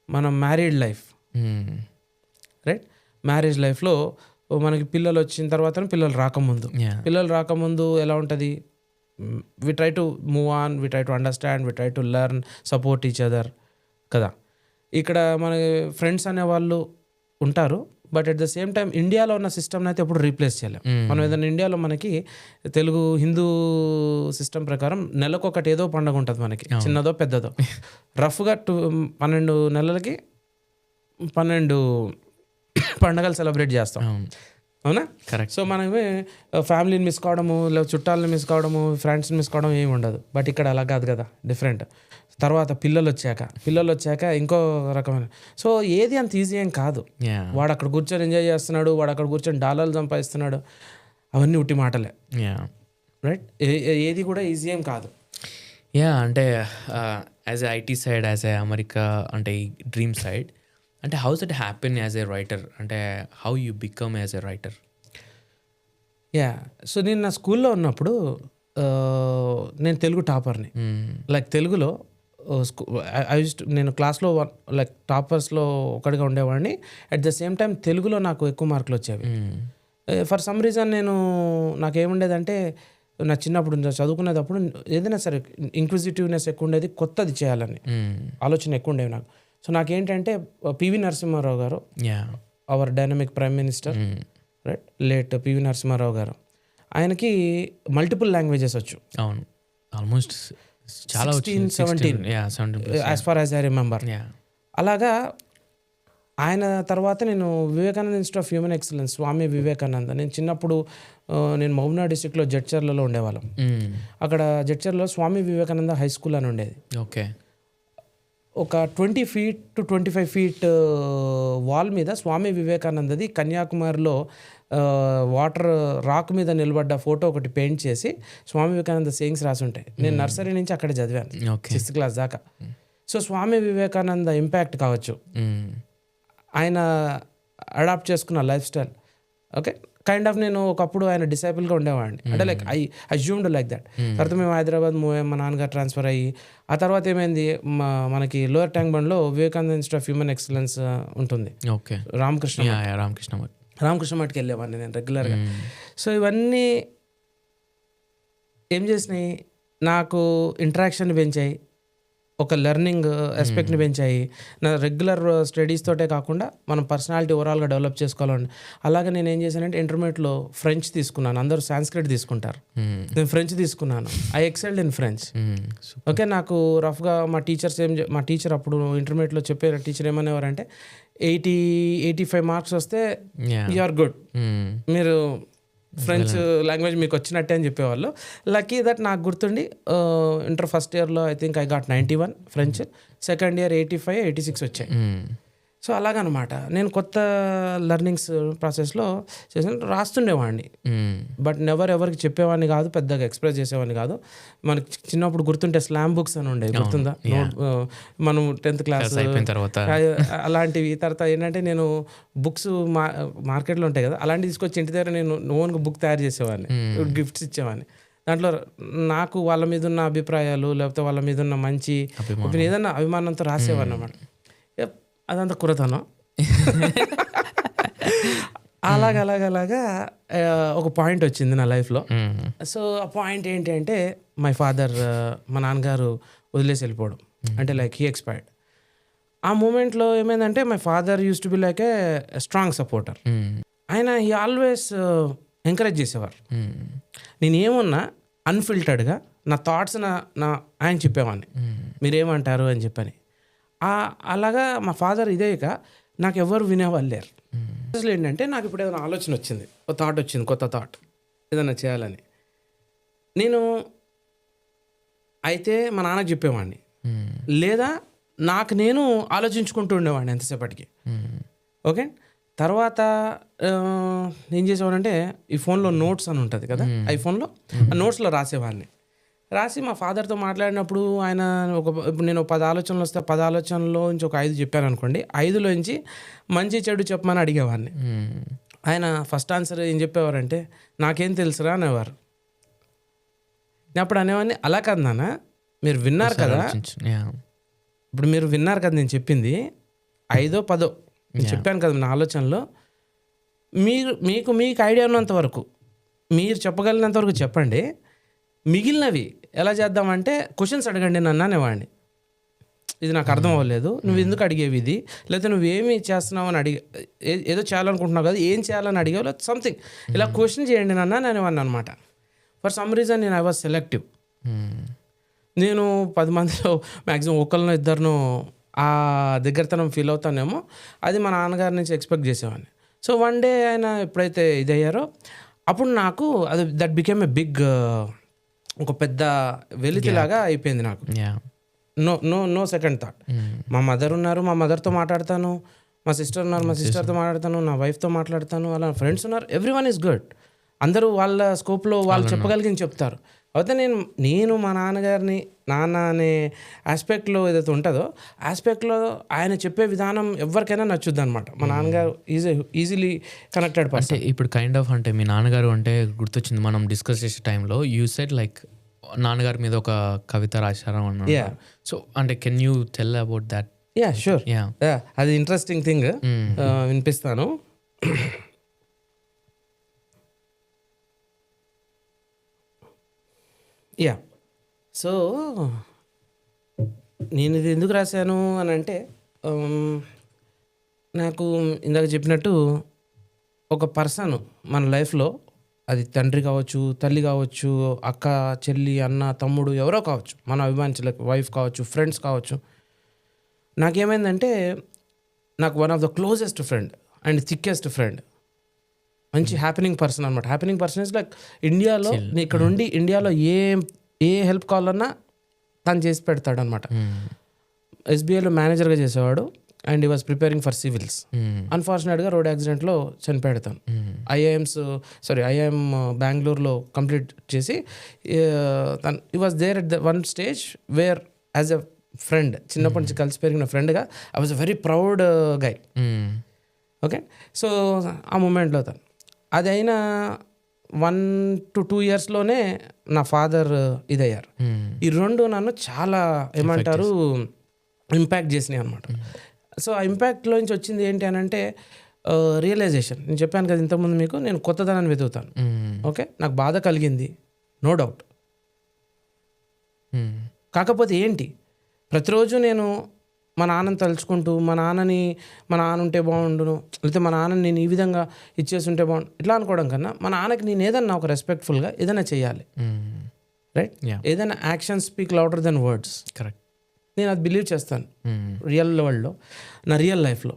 [SPEAKER 1] మనం మ్యారీడ్ లైఫ్, రైట్. మ్యారేజ్ లైఫ్లో మనకి పిల్లలు వచ్చిన తర్వాత, పిల్లలు రాకముందు ఎలా ఉంటుంది? We try to move on, we try to understand, we try to learn, support each other కదా. ఇక్కడ మన ఫ్రెండ్స్ అనేవాళ్ళు ఉంటారు, but at the same time ఇండియాలో ఉన్న సిస్టమ్ని అయితే ఎప్పుడు రీప్లేస్ చేయలేం మనం. ఏదైనా ఇండియాలో మనకి తెలుగు హిందూ సిస్టమ్ ప్రకారం నెలకొకటి ఏదో పండుగ ఉంటుంది మనకి, చిన్నదో పెద్దదో. రఫ్గా 12 నెలలకి 12 పండుగలు సెలబ్రేట్ చేస్తాం, అవునా?
[SPEAKER 2] కరెక్ట్.
[SPEAKER 1] సో మనమే ఫ్యామిలీని మిస్ కావడము, లేదా చుట్టాలని మిస్ కావడము, ఫ్రెండ్స్ని మిస్ కావడం ఏమి ఉండదు. బట్ ఇక్కడ అలా కాదు కదా, డిఫరెంట్. తర్వాత పిల్లలు వచ్చాక ఇంకో రకమైన. సో ఏది అంత ఈజీ ఏం కాదు. వాడు అక్కడ కూర్చొని ఎంజాయ్ చేస్తున్నాడు, వాడు అక్కడ కూర్చొని డాలర్లు సంపాదిస్తున్నాడు, అవన్నీ ఉట్టి మాటలే, రైట్. ఏది కూడా ఈజీ ఏం కాదు.
[SPEAKER 2] అంటే as a IT side, as a America అంటే డ్రీమ్ సైడ్, అంటే how's it happen as a writer, అంటే how you become as a writer?
[SPEAKER 1] So నేను నా స్కూల్లో ఉన్నప్పుడు నేను తెలుగు టాపర్ని. లైక్ తెలుగులో నేను క్లాస్లో లైక్ టాపర్స్లో ఒకటిగా ఉండేవాడిని. అట్ ద సేమ్ టైం తెలుగులో నాకు ఎక్కువ మార్కులు వచ్చేవి. ఫర్ సమ్ రీజన్ నాకేముండేదంటే నా చిన్నప్పుడు చదువుకునేటప్పుడు ఏదైనా సరే ఇంక్విజిటివ్నెస్ ఎక్కువ ఉండేది, కొత్తది చేయాలని ఆలోచన ఎక్కువ ఉండేవి నాకు. సో నాకేంటంటే PV Narasimha Rao garu, our dynamic prime minister, right, late PV Narasimha Rao garu, ఆయనకి మల్టిపుల్ లాంగ్వేజెస్ వచ్చు.
[SPEAKER 2] అవును, ఆల్మోస్ట్ చాలా
[SPEAKER 1] 17 as far as I remember. అలాగా ఆయన తర్వాత నేను Vivekananda institute of human excellence, Swami Vivekananda, నేను చిన్నప్పుడు నేను మహబూబ్నగర్ డిస్ట్రిక్ట్లో జడ్చర్లలో ఉండేవాళ్ళం. అక్కడ జడ్చర్లో స్వామి వివేకానంద హై స్కూల్ అని ఉండేది.
[SPEAKER 2] ఓకే.
[SPEAKER 1] ఒక 20 feet to 25 feet వాల్ మీద స్వామి వివేకానందది కన్యాకుమారిలో వాటర్ రాక్ మీద నిలబడ్డ ఫోటో ఒకటి పెయింట్ చేసి స్వామి వివేకానంద సేయింగ్స్ రాసి ఉంటాయి. నేను నర్సరీ నుంచి అక్కడ చదివాను, 6th class దాకా. సో స్వామి వివేకానంద ఇంపాక్ట్ కావచ్చు, ఆయన అడాప్ట్ చేసుకున్న life style, okay, kind of నేను ఒకప్పుడు ఆయన డిసైపుల్గా ఉండేవాడిని. అంటే like I assumed like that. తర్వాత మేము హైదరాబాద్ మూవ్ అయ్యాం, మా నాన్నగారు ట్రాన్స్ఫర్ అయ్యి, ఆ తర్వాత ఏమైంది, మనకి లోయర్ ట్యాంక్ బండ్లో Vivekananda institute of human excellence ఉంటుంది.
[SPEAKER 2] ఓకే.
[SPEAKER 1] రామకృష్ణ మఠకి వెళ్ళేవాడిని నేను రెగ్యులర్గా. సో ఇవన్నీ ఏం చేసినాయి, నాకు ఇంటరాక్షన్ పెంచాయి, ఒక లెర్నింగ్ ఆస్పెక్ట్ని పెంచాయి. నా రెగ్యులర్ స్టడీస్ తోటే కాకుండా మనం పర్సనాలిటీ ఓవరాల్గా డెవలప్ చేసుకోవాలండి. అలాగే నేను ఏం చేశానంటే ఇంటర్మీడియట్లో ఫ్రెంచ్ తీసుకున్నాను. అందరూ సాంస్క్రిట్ తీసుకుంటారు, నేను ఫ్రెంచ్ తీసుకున్నాను. I excelled in French. Okay, నాకు రఫ్గా మా టీచర్ అప్పుడు ఇంటర్మీడియట్లో చెప్పే టీచర్ ఏమనేవారంటే 80-85 మార్క్స్ వస్తే యు ఆర్ గుడ్, మీరు ఫ్రెంచ్ లాంగ్వేజ్ మీకు వచ్చినట్టే అని చెప్పేవాళ్ళు. లక్కీ దట్ నాకు గుర్తుండి ఇంటర్ ఫస్ట్ ఇయర్లో I think I got 91 French, second year 85-86 వచ్చాయి. సో అలాగనమాట నేను కొత్త లెర్నింగ్స్ ప్రాసెస్లో చేసిన రాస్తుండేవాడిని. బట్ ఎవరికి చెప్పేవాడిని కాదు, పెద్దగా ఎక్స్ప్రెస్ చేసేవాడిని కాదు. మనకి చిన్నప్పుడు గుర్తుంటే స్లామ్ బుక్స్ అని ఉండేవి, గుర్తుందా? మనం 10th క్లాస్
[SPEAKER 2] అయిపోయిన తర్వాత
[SPEAKER 1] అలాంటివి. తర్వాత ఏంటంటే నేను బుక్స్ మార్కెట్లో ఉంటాయి కదా, అలాంటివి తీసుకొచ్చి ఇంటి దగ్గర నేను ఓన్గా బుక్ తయారు చేసేవాడిని, గిఫ్ట్స్ ఇచ్చేవాడిని. దాంట్లో నాకు వాళ్ళ మీద ఉన్న అభిప్రాయాలు, లేకపోతే వాళ్ళ మీద ఉన్న మంచి ఏదైనా అభిమానంతో రాసేవాడిని అన్నమాట. అదంతా కురతనం. అలాగా ఒక పాయింట్ వచ్చింది నా లైఫ్లో. సో ఆ పాయింట్ ఏంటి అంటే మై ఫాదర్, మా నాన్నగారు వదిలేసి వెళ్ళిపోవడం, అంటే లైక్ హీ ఎక్స్పైర్డ్. ఆ మూమెంట్లో ఏమైందంటే my father use to be like a strong supporter. ఆయన హీ ఆల్వేస్ ఎంకరేజ్ చేసేవారు. నేను ఏమున్నా అన్ఫిల్టర్డ్గా నా థాట్స్ ఆయన చెప్పేవాడిని, మీరేమంటారు అని చెప్పని. అలాగా మా ఫాదర్ ఇదేక నాకు ఎవరు వినేవాళ్ళు లేరు. అసలు ఏంటంటే నాకు ఇప్పుడు ఏదైనా ఆలోచన వచ్చింది, ఒక థాట్ వచ్చింది, కొత్త థాట్ ఏదైనా చేయాలని. నేను అయితే మా నాన్నకి చెప్పేవాడిని, లేదా నాకు నేను ఆలోచించుకుంటూ ఉండేవాడిని ఎంతసేపటికి. ఓకే, తర్వాత ఏం చేసేవాడంటే ఈ ఫోన్లో నోట్స్ అని ఉంటుంది కదా, ఐఫోన్లో, ఆ నోట్స్లో రాసేవాడిని. రాసి మా ఫాదర్తో మాట్లాడినప్పుడు ఆయన ఇప్పుడు నేను 10 ఆలోచనలు వస్తే 10 ఆలోచనలో నుంచి ఒక 5 చెప్పాను అనుకోండి, 5లోంచి మంచి చెడు చెప్పమని అడిగేవాడిని. ఆయన ఫస్ట్ ఆన్సర్ ఏం చెప్పేవారంటే నాకేం తెలుసురా అనేవారు. నేను అప్పుడు అనేవాడిని, అలా కాదు నాన్న, మీరు విన్నారు కదా, ఇప్పుడు మీరు విన్నారు కదా నేను చెప్పింది, 5ో 10ో నేను చెప్పాను కదా నా ఆలోచనలో, మీకు ఐడియా ఉన్నంత వరకు, మీరు చెప్పగలిగినంత వరకు చెప్పండి, మిగిలినవి ఎలా చేద్దామంటే క్వశ్చన్స్ అడగండి నన్ను అనేవాడిని. ఇది నాకు అర్థం అవ్వలేదు, నువ్వు ఎందుకు అడిగేవి ఇది, లేకపోతే నువ్వేమి చేస్తున్నావు అని ఏదో చేయాలనుకుంటున్నావు కదా, ఏం చేయాలని అడిగావు, లేదా సంథింగ్ ఇలా క్వశ్చన్ చేయండి నన్ను అనేవాడిని అనమాట. ఫర్ సమ్ రీజన్ నేను ఐ వాజ్ సెలెక్టివ్. నేను 10 మందిలో మ్యాక్సిమం ఒకరినో ఇద్దరినో ఆ దగ్గరతనం ఫీల్ అవుతానేమో, అది మా నాన్నగారి నుంచి ఎక్స్పెక్ట్ చేసేవాడిని. సో వన్ డే ఆయన ఎప్పుడైతే ఇదయ్యారో అప్పుడు నాకు అది దట్ బికేమ్ ఏ బిగ్, ఒక పెద్ద వెలితిలాగా అయిపోయింది నాకు. No second thought. మా మదర్ ఉన్నారు, మా మదర్తో మాట్లాడతాను, మా సిస్టర్ ఉన్నారు, మా సిస్టర్తో మాట్లాడతాను, నా వైఫ్తో మాట్లాడతాను, అలా ఫ్రెండ్స్ ఉన్నారు, ఎవ్రీ వన్ ఈజ్ గుడ్. అందరూ వాళ్ళ స్కోప్లో వాళ్ళు చెప్పగలిగింది చెప్తారు. అయితే నేను మా నాన్నగారిని నాన్న అనే ఆస్పెక్ట్లో ఏదైతే ఉంటుందో ఆస్పెక్ట్లో ఆయన చెప్పే విధానం ఎవరికైనా నచ్చుద్ది అనమాట. మా నాన్నగారు ఈజీలీ కనెక్టెడ్ పర్సన్.
[SPEAKER 2] అంటే ఇప్పుడు కైండ్ ఆఫ్ అంటే మీ నాన్నగారు అంటే గుర్తొచ్చింది మనం డిస్కస్ చేసే టైంలో యూ సెడ్ లైక్ నాన్నగారి మీద ఒక కవిత రాశారు అన్నారు. సో అంటే can you tell about that?
[SPEAKER 1] Yeah sure. అది ఇంట్రెస్టింగ్ థింగ్, వినిపిస్తాను. యా సో నేను ఇది ఎందుకు రాశాను అని అంటే, నాకు ఇందాక చెప్పినట్టు ఒక పర్సన్ మన లైఫ్లో, అది తండ్రి కావచ్చు, తల్లి కావచ్చు, అక్క, చెల్లి, అన్న, తమ్ముడు, ఎవరో కావచ్చు, మన అభిమానించలేక వైఫ్ కావచ్చు, ఫ్రెండ్స్ కావచ్చు. నాకేమైందంటే నాకు one of the closest friend and thickest friend, మంచి హ్యాపెనింగ్ పర్సన్ అనమాట. హ్యాపెనింగ్ పర్సన్ ఇస్ లైక్ ఇండియాలో ఇక్కడ ఉండి ఇండియాలో ఏ హెల్ప్ కావాలన్నా తను చేసి పెడతాడు అనమాట. ఎస్బీఐలో మేనేజర్గా చేసేవాడు and he was preparing for civils. అన్ఫార్చునేట్గా రోడ్ యాక్సిడెంట్లో చనిపోయాడు తను. ఐఐఎం బెంగళూరులో కంప్లీట్ చేసి తను he was there at the one stage where as a friend, చిన్నప్పటి నుంచి కలిసి పెరిగిన ఫ్రెండ్గా I was a very proud guy. Okay, so ఆ మూమెంట్లో తను అది అయిన 1 to 2 yearsలోనే నా ఫాదర్ ఇదయ్యారు. ఈ రెండు నన్ను చాలా ఏమంటారు ఇంపాక్ట్ చేసినాయి అనమాట. సో ఆ ఇంపాక్ట్లో నుంచి వచ్చింది ఏంటి అని అంటే రియలైజేషన్. నేను చెప్పాను కదా ఇంతకుముందు మీకు, నేను కొత్తదనాన్ని వెతుకుతాను. ఓకే, నాకు బాధ కలిగింది, నో డౌట్. కాకపోతే ఏంటి, ప్రతిరోజు నేను మా నాన్నని తలుచుకుంటూ మా నాన్న ఉంటే బాగుండును, లేకపోతే మా నాన్నని నేను ఈ విధంగా ఇచ్చేసి ఉంటే బాగుండు ఇట్లా అనుకోవడం కన్నా, మా నాన్నకి నేను ఏదన్నా ఒక రెస్పెక్ట్ఫుల్గా ఏదైనా చేయాలి. రైట్, ఏదైనా action speak louder than words.
[SPEAKER 2] Correct,
[SPEAKER 1] నేను అది బిలీవ్ చేస్తాను రియల్ వరల్డ్లో, నా రియల్ లైఫ్లో.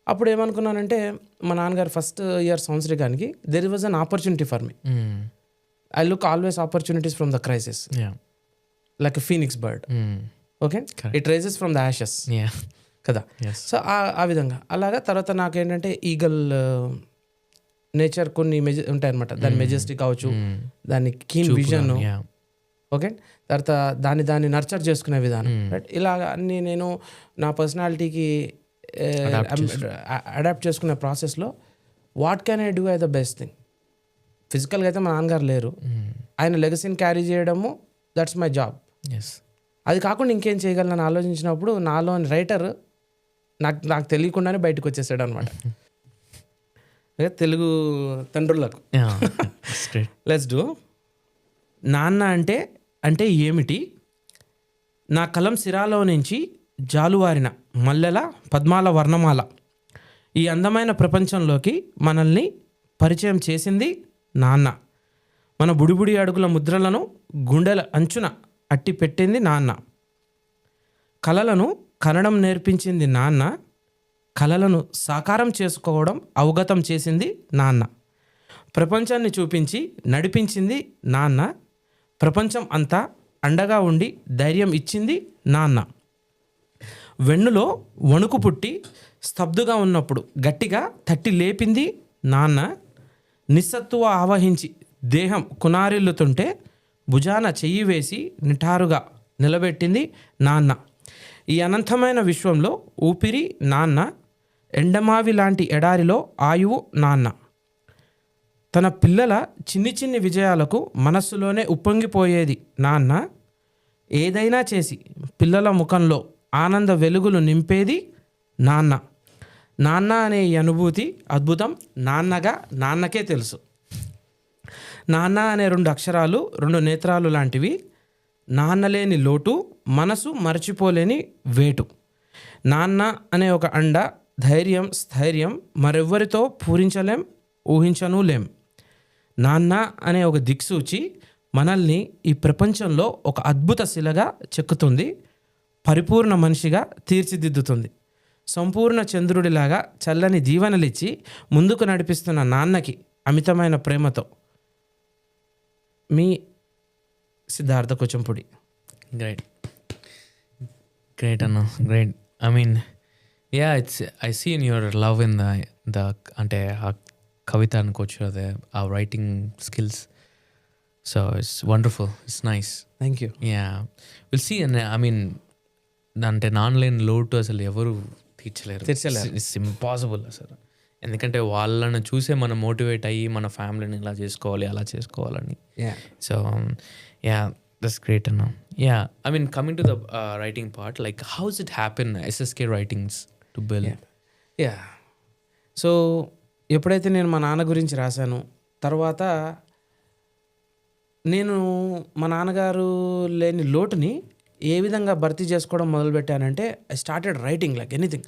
[SPEAKER 1] అప్పుడు ఏమనుకున్నానంటే, మా నాన్నగారు ఫస్ట్ ఇయర్ సంవత్సరానికి there was an opportunity for me. I look always opportunities from the crisis like a phoenix bird. Okay, it rises from the ashes కదా. సో ఆ విధంగా అలాగా. తర్వాత నాకేంటంటే ఈగల్ నేచర్ కొన్ని ఉంటాయి అనమాట. దాని మెజెస్టిక్ కావచ్చు, దాని కీన్ విజన్. ఓకే, తర్వాత దాన్ని నర్చర్ చేసుకునే విధానం. రైట్, ఇలాగ అన్ని నేను నా పర్సనాలిటీకి అడాప్ట్ చేసుకునే ప్రాసెస్లో what can I do I the best thing. ఫిజికల్గా అయితే మా నాన్నగారు లేరు, ఆయన లెగసీని క్యారీ చేయడము దట్స్ మై జాబ్. అది కాకుండా ఇంకేం చేయగలను ఆలోచించినప్పుడు నాలోని రైటర్ నాకు తెలియకుండానే బయటకు వచ్చేసాడు అనమాట. తెలుగు తండ్రులకు లెట్స్ డూ. నాన్న అంటే ఏమిటి? నా కలం సిరాలో నుంచి జాలువారిన మల్లెల పద్మాల వర్ణమాల ఈ అందమైన ప్రపంచంలోకి మనల్ని పరిచయం చేసింది నాన్న. మన బుడిబుడి అడుగుల ముద్రలను గుండెల అంచున అట్టి పెట్టింది నాన్న. కలలను కనడం నేర్పించింది నాన్న. కలలను సాకారం చేసుకోవడం అవగతం చేసింది నాన్న. ప్రపంచాన్ని చూపించి నడిపించింది నాన్న. ప్రపంచం అంతా అండగా ఉండి ధైర్యం ఇచ్చింది నాన్న. వెన్నులో వణుకు పుట్టి స్తబ్దుగా ఉన్నప్పుడు గట్టిగా తట్టి లేపింది నాన్న. నిస్సత్తువ ఆవహించి దేహం కునారిల్లుతుంటే భుజాన చెయ్యి వేసి నిటారుగా నిలబెట్టింది నాన్న. ఈ అనంతమైన విశ్వంలో ఊపిరి నాన్న. ఎండమావి లాంటి ఎడారిలో ఆయువు నాన్న. తన పిల్లల చిన్ని చిన్ని విజయాలకు మనస్సులోనే ఉప్పొంగిపోయేది నాన్న. ఏదైనా చేసి పిల్లల ముఖంలో ఆనంద వెలుగులు నింపేది నాన్న. నాన్న అనే ఈ అనుభూతి అద్భుతం నాన్నగా నాన్నకే తెలుసు. నాన్న అనే 2 అక్షరాలు 2 నేత్రాలు లాంటివి. నాన్నలేని లోటు మనసు మరచిపోలేని వేటు. నాన్న అనే ఒక అండ, ధైర్యం, స్థైర్యం మరెవ్వరితో పూరించలేం, ఊహించనూ లేం. నాన్న అనే ఒక దిక్సూచి మనల్ని ఈ ప్రపంచంలో ఒక అద్భుత శిలగా చెక్కుతుంది, పరిపూర్ణ మనిషిగా తీర్చిదిద్దుతుంది. సంపూర్ణ చంద్రుడిలాగా చల్లని దీవెనలిచ్చి ముందుకు నడిపిస్తున్న నాన్నకి అమితమైన ప్రేమతో మీ సిద్ధార్థ కూచంపూడి.
[SPEAKER 2] గ్రేట్ అన్న, great. I mean I see in your love in the అంటే కవిత అనుకోవచ్చు అదే ఆ writing skills. So it's wonderful, it's nice.
[SPEAKER 1] Thank you.
[SPEAKER 2] Yeah will see. And I mean అంటే ఆన్లైన్ లోటు అసలు ఎవరు తీర్చలేరు. ఇట్స్ ఇంపాసిబుల్ అసలు. ఎందుకంటే వాళ్ళని చూసే మనం మోటివేట్ అయ్యి మన ఫ్యామిలీని ఇలా చేసుకోవాలి అలా చేసుకోవాలని. సో యా దట్స్ గ్రేట్ అన్న. Yeah I mean coming to the writing part, like house it happen SSK writings to build?
[SPEAKER 1] Yeah so ఎప్పుడైతే నేను మా నాన్న గురించి రాశాను, తర్వాత నేను మా నాన్నగారు లేని లోటుని ఏ విధంగా భర్తీ చేసుకోవడం మొదలుపెట్టానంటే I started writing like anything.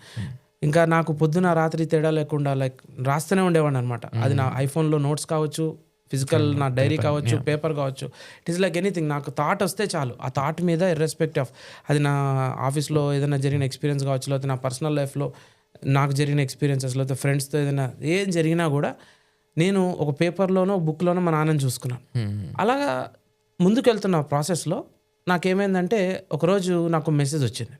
[SPEAKER 1] ఇంకా నాకు పొద్దున రాత్రి తేడా లేకుండా లైక్ రాస్తూనే ఉండేవాడిని అనమాట. అది నా ఐఫోన్లో నోట్స్ కావచ్చు, ఫిజికల్ నా డైరీ కావచ్చు, పేపర్ కావచ్చు, ఇట్ ఈస్ లైక్ ఎనీథింగ్. నాకు థాట్ వస్తే చాలు, ఆ థాట్ మీద ఇర్రెస్పెక్టివ్ ఆఫ్ అది నా ఆఫీస్లో ఏదైనా జరిగిన ఎక్స్పీరియన్స్ కావచ్చు, లేకపోతే నా పర్సనల్ లైఫ్లో నాకు జరిగిన ఎక్స్పీరియన్సెస్, లేకపోతే ఫ్రెండ్స్తో ఏదైనా ఏం జరిగినా కూడా నేను ఒక పేపర్లోనో బుక్లోనో మా నాన్నని చూసుకున్నాను. అలాగా ముందుకు వెళ్తున్న ప్రాసెస్లో నాకేమైందంటే ఒకరోజు నాకు మెసేజ్ వచ్చింది.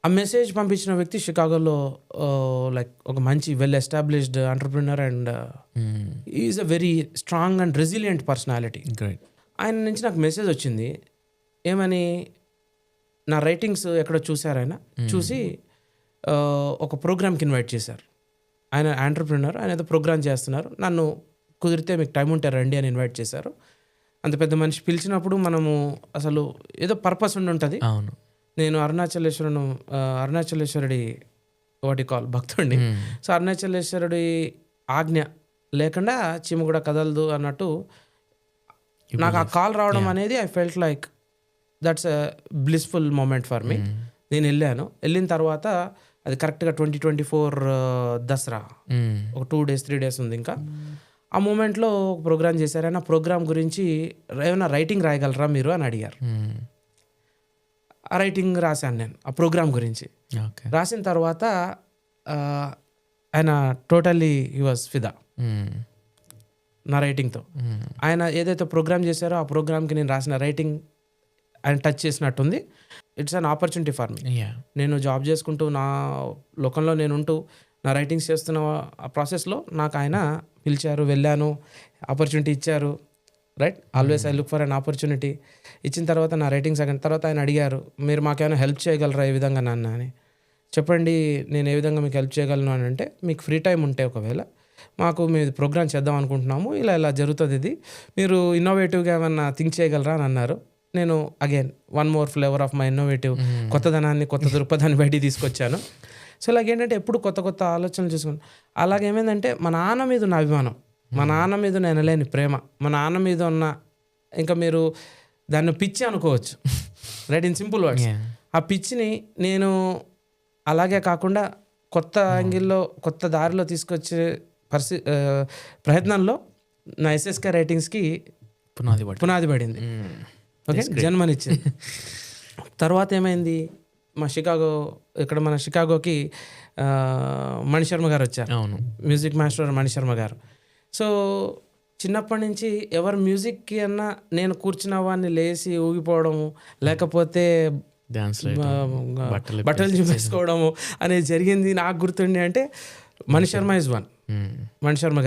[SPEAKER 1] ఆ మెసేజ్ పంపించిన వ్యక్తి షికాగోలో లైక్ ఒక మంచి well established entrepreneur and is a very strong and resilient personality. ఆయన నుంచి నాకు మెసేజ్ వచ్చింది. ఏమని, నా రైటింగ్స్ ఎక్కడో చూశారు ఆయన. చూసి ఒక ప్రోగ్రామ్కి ఇన్వైట్ చేశారు. ఆయన ఎంటర్‌ప్రెన్యూర్, ఆయన ఏదో ప్రోగ్రామ్ చేస్తున్నారు, నన్ను కుదిరితే మీకు టైం ఉంటే రండి అని ఇన్వైట్ చేశారు. అంత పెద్ద మనిషి పిలిచినప్పుడు మనము అసలు ఏదో పర్పస్ ఉండి ఉంటుంది.
[SPEAKER 2] అవును.
[SPEAKER 1] నేను అరుణాచలేశ్వరుడి వాటి కాల్ భక్తుడిని. సో అరుణాచలేశ్వరుడి ఆజ్ఞ లేకుండా చీమ కూడా కదలదు అన్నట్టు నాకు ఆ కాల్ రావడం అనేది I felt like that's a blissful moment for me. నేను వెళ్ళాను. వెళ్ళిన తర్వాత అది కరెక్ట్గా 2024 దసరా, ఒక 2 days 3 days ఉంది ఇంకా. ఆ మూమెంట్లో ఒక ప్రోగ్రామ్ చేశారు. ఆయన ప్రోగ్రామ్ గురించి ఏమైనా రైటింగ్ రాయగలరా మీరు అని అడిగారు. ఆ రైటింగ్ రాశాను నేను ఆ ప్రోగ్రామ్ గురించి. రాసిన తర్వాత ఆయన టోటల్లీ హీ వాజ్ ఫిదా నా రైటింగ్తో. ఆయన ఏదైతే ప్రోగ్రామ్ చేశారో ఆ ప్రోగ్రామ్కి నేను రాసిన రైటింగ్ ఆయన టచ్ చేసినట్టుంది. It's an opportunity for me. నేను జాబ్ చేసుకుంటూ నా లోకంలో నేను ఉంటూ నా రైటింగ్స్ చేస్తున్న ఆ ప్రాసెస్లో నాకు ఆయన పిలిచారు, వెళ్ళాను, ఆపర్చునిటీ ఇచ్చారు. Right, always I look for an opportunity. ఇచ్చిన తర్వాత నా రైటింగ్ సెకండ్ తర్వాత ఆయన అడిగారు, మీరు మాకేమైనా హెల్ప్ చేయగలరా ఏ విధంగా నాన్న అని. చెప్పండి నేను ఏ విధంగా మీకు హెల్ప్ చేయగలను అని అంటే, మీకు ఫ్రీ టైం ఉంటే ఒకవేళ మాకు మీ ప్రోగ్రామ్ చేద్దాం అనుకుంటున్నాము, ఇలా ఇలా జరుగుతుంది, ఇది మీరు ఇన్నోవేటివ్గా ఏమన్నా థింక్ చేయగలరా అని అన్నారు. నేను again one more flavour of my innovative, కొత్తదనాన్ని కొత్త దృక్పథాన్ని బయటికి తీసుకొచ్చాను. సో ఇలాగేంటంటే ఎప్పుడు కొత్త కొత్త ఆలోచనలు చూసుకున్నాను. అలాగేమైందంటే మా నాన్న మీద ఉన్న అభిమానం, మా నాన్న మీద ఉన్న ఎనలేని ప్రేమ, మా నాన్న మీద ఉన్న, ఇంకా మీరు దాన్ని పిచ్చి అనుకోవచ్చు, రైట్, ఇన్ సింపుల్ వర్డ్స్. ఆ పిచ్చిని నేను అలాగే కాకుండా కొత్త యాంగిల్లో కొత్త దారిలో తీసుకొచ్చే ప్రయత్నంలో నా SSK రైటింగ్స్కి పునాది పడింది. ఓకే, జన్మనిచ్చింది. తర్వాత ఏమైంది, మా మన షికాగోకి మణిశర్మ గారు వచ్చారు. అవును, మ్యూజిక్ మాస్టర్ మణిశర్మ గారు. సో చిన్నప్పటి నుంచి ఎవరు మ్యూజిక్కి అన్నా నేను కూర్చున్న వాడిని లేచి ఊగిపోవడము, లేకపోతే బట్టలు చూపేసుకోవడము అనేది జరిగింది. నాకు గుర్తుండి అంటే Mani Sharma is one. Mani Sharma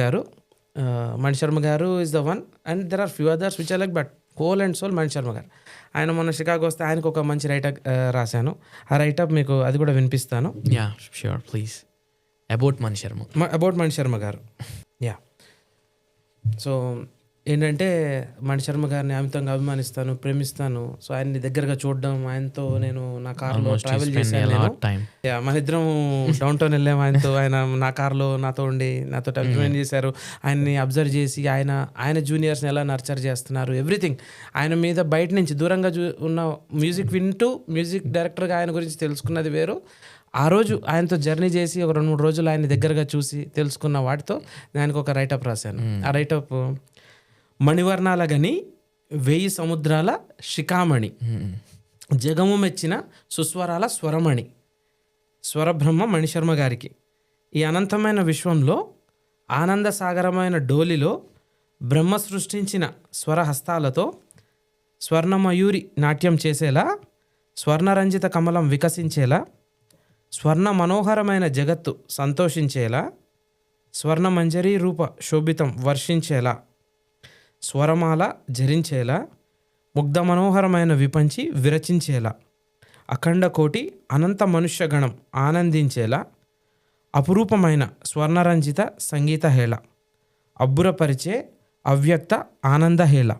[SPEAKER 1] garu is the one, and there are few others which are like, but whole and soul Mani Sharma garu. ఆయన మొన్న షికాగో వస్తే ఆయనకు ఒక మంచి రైటప్ రాశాను. ఆ రైటప్ మీకు అది కూడా వినిపిస్తాను.
[SPEAKER 2] Yeah sure please. About Mani Sharma garu. Yeah, so ఏంటంటే మణిశర్మ గారిని అమితంగా అభిమానిస్తాను, ప్రేమిస్తాను. సో ఆయన్ని దగ్గరగా చూడడం, ఆయనతో నేను నా కార్లో ట్రావెల్ చేశాను. మన ఇద్దరం డౌన్ టౌన్ వెళ్ళాము ఆయనతో. ఆయన నా కార్లో నాతో ఉండి నాతో అభిమానం చేశారు. ఆయన్ని అబ్జర్వ్ చేసి ఆయన జూనియర్స్ని ఎలా నర్చర్ చేస్తున్నారు, ఎవ్రీథింగ్ ఆయన మీద బయట నుంచి దూరంగా ఉన్న మ్యూజిక్ వింటూ మ్యూజిక్ డైరెక్టర్గా ఆయన గురించి తెలుసుకున్నది వేరు. ఆ రోజు ఆయనతో జర్నీ చేసి ఒక 2-3 రోజులు ఆయన దగ్గరగా చూసి తెలుసుకున్న వాటితో ఆయనకు ఒక రైటప్ రాశాను. ఆ రైటప్ మణివర్ణాల గని 1000 సముద్రాల శిఖామణి, జగము మెచ్చిన సుస్వరాల స్వరమణి, స్వరబ్రహ్మ మణిశర్మ గారికి. ఈ అనంతమైన విశ్వంలో ఆనంద సాగరమైన డోలిలో బ్రహ్మ సృష్టించిన స్వరహస్తాలతో స్వర్ణమయూరి నాట్యం చేసేలా, స్వర్ణరంజిత కమలం వికసించేలా, స్వర్ణ మనోహరమైన జగత్తు సంతోషించేలా,
[SPEAKER 1] స్వర్ణమంజరి రూప శోభితం వర్షించేలా, స్వరమాల జరించేలా, ముగ్ధ మనోహరమైన విపంచి విరచించేలా, అఖండ కోటి అనంత మనుష్యగణం ఆనందించేలా, అపురూపమైన స్వర్ణరంజిత సంగీత హేళ, అబ్బురపరిచే అవ్యక్త ఆనందహేళ,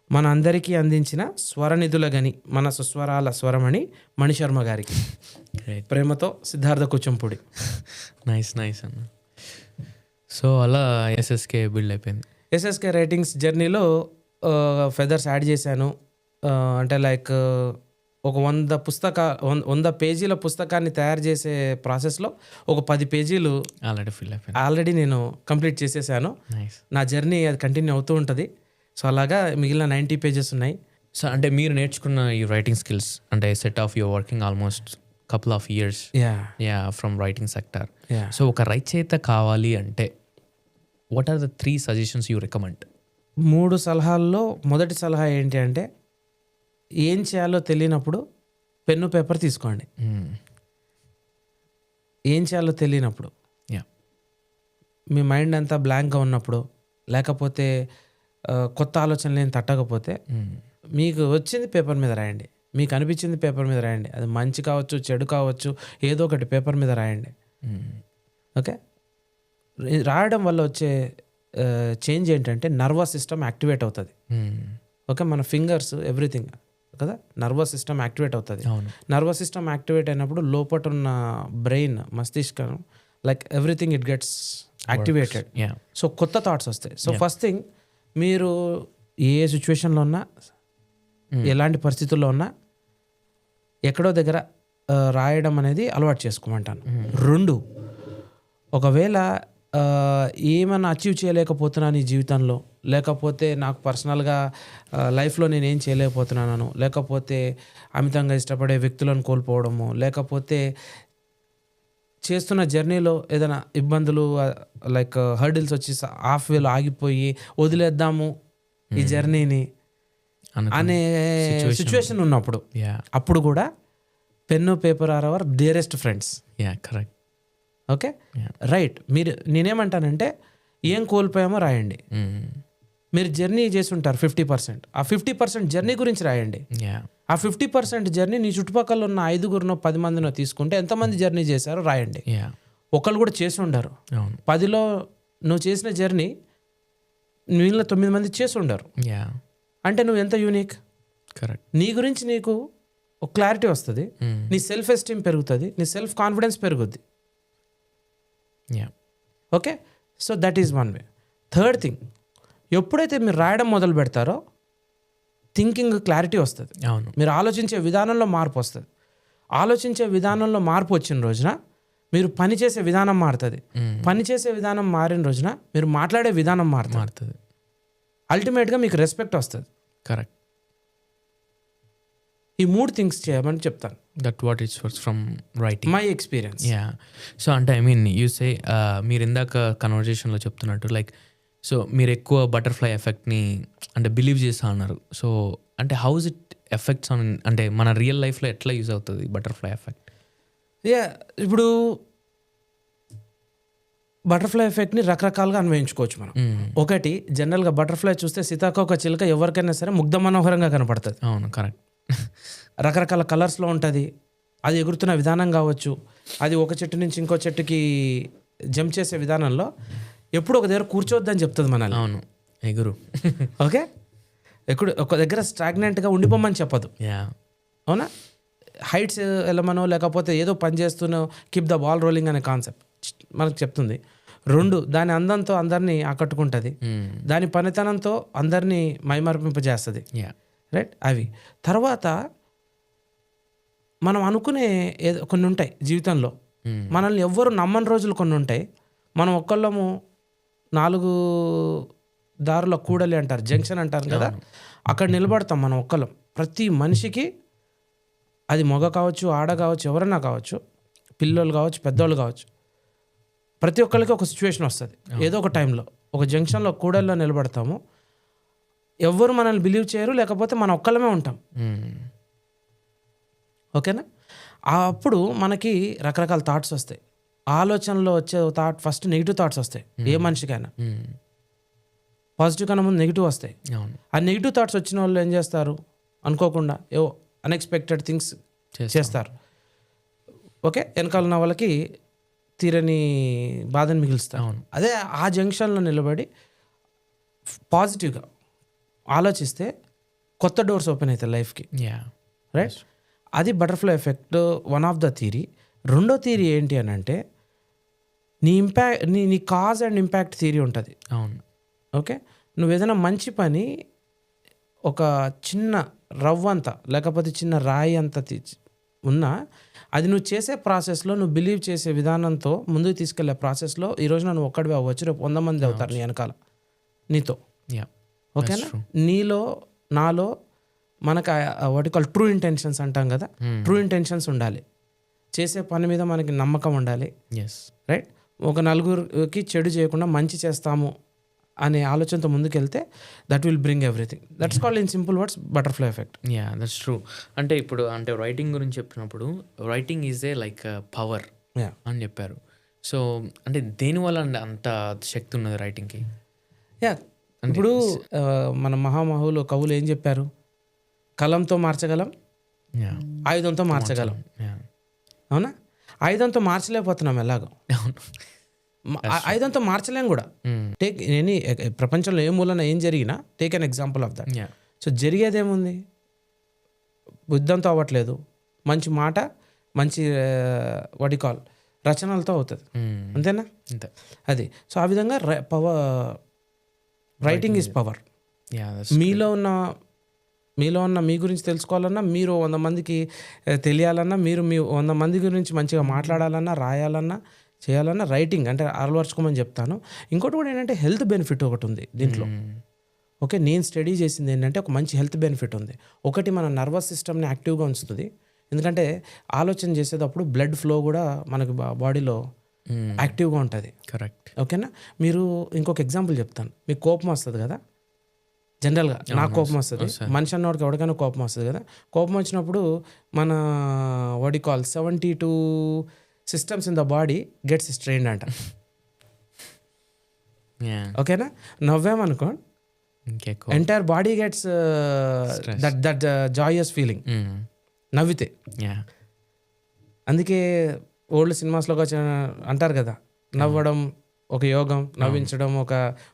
[SPEAKER 1] మన అందరికీ అందించిన స్వరనిధుల గని మన సుస్వరాల స్వరమణి మణిశర్మ గారికి.
[SPEAKER 2] గ్రేట్.
[SPEAKER 1] ప్రేమతో సిద్ధార్థ కూచంపూడి.
[SPEAKER 2] నైస్ అన్న. సో అలా ఎస్ఎస్కే బిల్డ్ అయిపోయింది.
[SPEAKER 1] ఎస్ఎస్కే రైటింగ్స్ జర్నీలో ఫెదర్స్ యాడ్ చేశాను. అంటే లైక్ ఒక 100 పేజీల పుస్తకాన్ని తయారు చేసే ప్రాసెస్లో ఒక 10 పేజీలు
[SPEAKER 2] ఆల్రెడీ ఫిల్ అయిపోయింది.
[SPEAKER 1] ఆల్రెడీ నేను కంప్లీట్ చేసేసాను.
[SPEAKER 2] నైస్.
[SPEAKER 1] నా జర్నీ అది కంటిన్యూ అవుతూ ఉంటుంది. సో అలాగా మిగిలిన 90 పేజెస్ ఉన్నాయి.
[SPEAKER 2] సో అంటే మీరు నేర్చుకున్న ఈ రైటింగ్ స్కిల్స్ అంటే set of your working almost couple of years from writing sector. So ఒక రచయిత కావాలి అంటే what are the 3 suggestions you recommend?
[SPEAKER 1] 3 సలహాల్లో మొదటి సలహా ఏంటి అంటే, ఏం చేయాలో తెలియనప్పుడు పెన్ను పేపర్ తీసుకోండి. ఏం చేయాలో తెలియనప్పుడు, మీ మైండ్ అంతా బ్లాంక్గా ఉన్నప్పుడు, లేకపోతే కొత్త ఆలోచనలు ఏం తట్టకపోతే మీకు వచ్చింది పేపర్ మీద రాయండి. మీకు అనిపించింది పేపర్ మీద రాయండి. అది మంచి కావచ్చు, చెడు కావచ్చు, ఏదో ఒకటి పేపర్ మీద రాయండి. ఓకే, రాయడం వల్ల వచ్చే చేంజ్ ఏంటంటే నర్వస్ సిస్టమ్ యాక్టివేట్ అవుతుంది. ఓకే, మన ఫింగర్స్ ఎవ్రీథింగ్ కదా, నర్వస్ సిస్టమ్ యాక్టివేట్ అవుతుంది. నర్వస్ సిస్టమ్ యాక్టివేట్ అయినప్పుడు లోపట ఉన్న బ్రెయిన్, మస్తిష్కం, like everything it gets activated. So కొత్త థాట్స్ వస్తాయి. సో ఫస్ట్ థింగ్, మీరు ఏ సిచ్యువేషన్లో ఉన్నా, ఎలాంటి పరిస్థితుల్లో ఉన్నా, ఎక్కడో దగ్గర రాయడం అనేది అలవాటు చేసుకోమంటాను. 2, ఒకవేళ ఏమైనా అచీవ్ చేయలేకపోతున్నాను ఈ జీవితంలో, లేకపోతే నాకు పర్సనల్గా లైఫ్లో నేను ఏం చేయలేకపోతున్నాను, లేకపోతే అమితంగా ఇష్టపడే వ్యక్తులను కోల్పోవడము, లేకపోతే చేస్తున్న జర్నీలో ఏదైనా ఇబ్బందులు లైక్ హర్డిల్స్ వచ్చి హాఫ్ వేలో ఆగిపోయి వదిలేద్దాము ఈ జర్నీని అనే సిచ్యువేషన్ ఉన్నప్పుడు, అప్పుడు కూడా pen paper or our dearest friends.
[SPEAKER 2] Correct.
[SPEAKER 1] Okay, right. మీరు నేనేమంటానంటే, ఏం కోల్పోయామో రాయండి. మీరు జర్నీ చేసి ఉంటారు 50%, ఆ 50% జర్నీ గురించి రాయండి. ఆ 50% జర్నీ నీ చుట్టుపక్కల ఉన్న 5గురినో 10 మందినో తీసుకుంటే ఎంతమంది జర్నీ చేశారో రాయండి. ఒకళ్ళు కూడా చేసి ఉండరు. 10లో నువ్వు చేసిన జర్నీ మిగిలిన 9 మంది చేసి ఉండరు. అంటే నువ్వు ఎంత యూనిక్.
[SPEAKER 2] కరెక్ట్.
[SPEAKER 1] నీ గురించి నీకు ఒక క్లారిటీ వస్తుంది, నీ సెల్ఫ్ ఎస్టీమ్ పెరుగుతుంది, నీ సెల్ఫ్ కాన్ఫిడెన్స్ పెరుగుద్ది. Okay, so that is one way. Third thing, ఎప్పుడైతే మీరు రాయడం మొదలు పెడతారో థింకింగ్ క్లారిటీ వస్తుంది.
[SPEAKER 2] అవును.
[SPEAKER 1] మీరు ఆలోచించే విధానంలో మార్పు వస్తుంది. ఆలోచించే విధానంలో మార్పు వచ్చిన రోజున మీరు పని చేసే విధానం మారుతుంది. పని చేసే విధానం మారిన రోజున మీరు మాట్లాడే విధానం మారుతుంది. అల్టిమేట్గా మీకు రెస్పెక్ట్ వస్తుంది.
[SPEAKER 2] కరెక్ట్.
[SPEAKER 1] ఈ 3 థింగ్స్ చేయమని చెప్తాను.
[SPEAKER 2] That what it's from writing,
[SPEAKER 1] my experience.
[SPEAKER 2] So అంటే ఐ మీన్ యూ సే, మీరు ఇందాక కన్వర్జేషన్లో చెప్తున్నట్టు లైక్, సో మీరు ఎక్కువ బటర్ఫ్లై ఎఫెక్ట్ని అంటే బిలీవ్ చేస్తా అన్నారు. సో అంటే హౌస్ ఇట్ ఎఫెక్ట్స్ ఆన్, అంటే మన రియల్ లైఫ్లో ఎట్లా యూజ్ అవుతుంది బటర్ఫ్లై ఎఫెక్ట్?
[SPEAKER 1] ఇప్పుడు బటర్ఫ్లై ఎఫెక్ట్ని రకరకాలుగా అన్వయించుకోవచ్చు మనం. ఒకటి, జనరల్గా బటర్ఫ్లై చూస్తే సీతాకోక చిలుక ఎవరికైనా సరే ముగ్ధ మనోహరంగా కనపడుతుంది.
[SPEAKER 2] అవును, కరెక్ట్.
[SPEAKER 1] రకరకాల కలర్స్లో ఉంటుంది. అది ఎగురుతున్న విధానం కావచ్చు, అది ఒక చెట్టు నుంచి ఇంకో చెట్టుకి జంప్ చేసే విధానంలో ఎప్పుడు ఒక దగ్గర కూర్చోవద్దని చెప్తుంది మనల్ని.
[SPEAKER 2] అవును, ఎగురు.
[SPEAKER 1] ఓకే, ఎప్పుడు ఒక దగ్గర స్టాగ్నెంట్గా ఉండిపోమని చెప్పదు. అవునా, హైట్స్ వెళ్ళమనో లేకపోతే ఏదో పని చేస్తూనో కీప్ ద బాల్ రోలింగ్ అనే కాన్సెప్ట్ మనకు చెప్తుంది. 2, దాని అందంతో అందరినీ ఆకట్టుకుంటుంది. దాని పనితనంతో అందరినీ మైమర్పింపజేస్తుంది. రైట్. అవి తర్వాత మనం అనుకునే కొన్ని ఉంటాయి జీవితంలో, మనల్ని ఎవ్వరు నమ్మని రోజులు కొన్ని ఉంటాయి. మనం ఒక్కళ్ళము 4 దారుల కూడలి అంటారు, జంక్షన్ అంటారు కదా, అక్కడ నిలబడతాం మనం ఒక్కళ్ళం. ప్రతి మనిషికి, అది మగ కావచ్చు, ఆడ కావచ్చు, ఎవరైనా కావచ్చు, పిల్లలు కావచ్చు, పెద్దోళ్ళు కావచ్చు, ప్రతి ఒక్కరికి ఒక సిచ్యువేషన్ వస్తుంది. ఏదో ఒక టైంలో ఒక జంక్షన్లో కూడల్లో నిలబడతాము. ఎవ్వరు మనల్ని బిలీవ్ చేయరు, లేకపోతే మనం ఒక్కళ్ళమే ఉంటాం. ఓకేనా, అప్పుడు మనకి రకరకాల థాట్స్ వస్తాయి. ఆలోచనలో వచ్చే థాట్ ఫస్ట్ నెగిటివ్ థాట్స్ వస్తాయి ఏ మనిషికైనా. పాజిటివ్ కన్నా ముందు నెగిటివ్ వస్తాయి.
[SPEAKER 2] అవును,
[SPEAKER 1] ఆ నెగిటివ్ థాట్స్ వచ్చిన వాళ్ళు ఏం చేస్తారు, అనుకోకుండా ఏవో అన్ఎక్స్పెక్టెడ్ థింగ్స్ చేస్తారు. ఓకే, వెనకాల ఉన్న వాళ్ళకి తీరని బాధను మిగులుస్తారు.
[SPEAKER 2] అవును,
[SPEAKER 1] అదే ఆ జంక్షన్లో నిలబడి పాజిటివ్గా ఆలోచిస్తే కొత్త డోర్స్ ఓపెన్ అవుతాయి లైఫ్కి.
[SPEAKER 2] యా,
[SPEAKER 1] రైట్, అది butterfly effect one of the theory. రెండో థియరీ ఏంటి అని అంటే నీ కాజ్ అండ్ ఇంపాక్ట్ థియరీ ఉంటుంది.
[SPEAKER 2] అవును,
[SPEAKER 1] ఓకే, నువ్వు ఏదైనా మంచి పని ఒక చిన్న రవ్వంత లేకపోతే చిన్న రాయి అంత ఉన్నా అది నువ్వు చేసే ప్రాసెస్లో, నువ్వు బిలీవ్ చేసే విధానంతో ముందుకు తీసుకెళ్లే ప్రాసెస్లో ఈరోజు నువ్వు ఒక్కడివి అవ్వచ్చు, రేపు 100 మంది అవుతారు నీ వెనకాల నీతో.
[SPEAKER 2] యా,
[SPEAKER 1] ఓకేనా, నీలో నాలో మనకు వాటి కాల్ ట్రూ ఇంటెన్షన్స్ అంటాం కదా, ట్రూ ఇంటెన్షన్స్ ఉండాలి. చేసే పని మీద మనకి నమ్మకం ఉండాలి.
[SPEAKER 2] ఎస్,
[SPEAKER 1] రైట్, ఒక నలుగురికి చెడు చేయకుండా మంచి చేస్తాము అనే ఆలోచనతో ముందుకెళ్తే that will bring everything. That's called in simple words butterfly effect.
[SPEAKER 2] Yeah, that's true. అంటే ఇప్పుడు అంటే రైటింగ్ గురించి చెప్పినప్పుడు writing is a like power అని చెప్పారు. సో అంటే దేనివల్ల అంత శక్తి ఉన్నది రైటింగ్కి?
[SPEAKER 1] యా, ఇప్పుడు మన మహామహులు కవులు ఏం చెప్పారు, కలంతో మార్చగలం, ఆయుధంతో మార్చగలం. అవునా, ఆయుధంతో మార్చలేకపోతున్నాం ఎలాగో, ఆయుధంతో మార్చలేం కూడా. టేక్ ఎనీ ప్రపంచంలో ఏ మూలన ఏం జరిగినా take an example of that. So జరిగేదేముంది, బుద్ధంతో అవ్వట్లేదు, మంచి మాట, మంచి వాటి కాల్ రచనలతో అవుతుంది. అంతేనా? అది. సో ఆ విధంగా రైటింగ్ ఈజ్ పవర్. మీలో ఉన్న మీ గురించి తెలుసుకోవాలన్నా, మీరు 100 మందికి తెలియాలన్నా, మీరు 100 మంది గురించి మంచిగా మాట్లాడాలన్నా, రాయాలన్నా, చేయాలన్నా రైటింగ్ అంటే అలవర్చుకోమని చెప్తాను. ఇంకోటి కూడా ఏంటంటే హెల్త్ బెనిఫిట్ ఒకటి ఉంది దీంట్లో. ఓకే, నేను స్టడీ చేసింది ఏంటంటే ఒక మంచి హెల్త్ బెనిఫిట్ ఉంది. ఒకటి, మన నర్వస్ సిస్టమ్ని యాక్టివ్గా ఉంచుతుంది. ఎందుకంటే ఆలోచన చేసేటప్పుడు బ్లడ్ ఫ్లో కూడా మనకి బాడీలో యాక్టివ్గా ఉంటుంది.
[SPEAKER 2] కరెక్ట్.
[SPEAKER 1] ఓకేనా, మీరు ఇంకొక ఎగ్జాంపుల్ చెప్తాను. మీకు కోపం వస్తుంది కదా, జనరల్గా నాకు కోపం వస్తుంది, మనిషి అన్నవాడికి ఎవరికైనా కోపం వస్తుంది కదా. కోపం వచ్చినప్పుడు మన వాడి కాల్ 72 systems in the body gets strained అంట. ఓకేనా, నవ్వామనుకో entire body gets that joyous feeling నవ్వితే. అందుకే ఓల్డ్ సినిమాస్లో అంటారు కదా, నవ్వడం ఒక యోగం, నవ్వించడం ఒక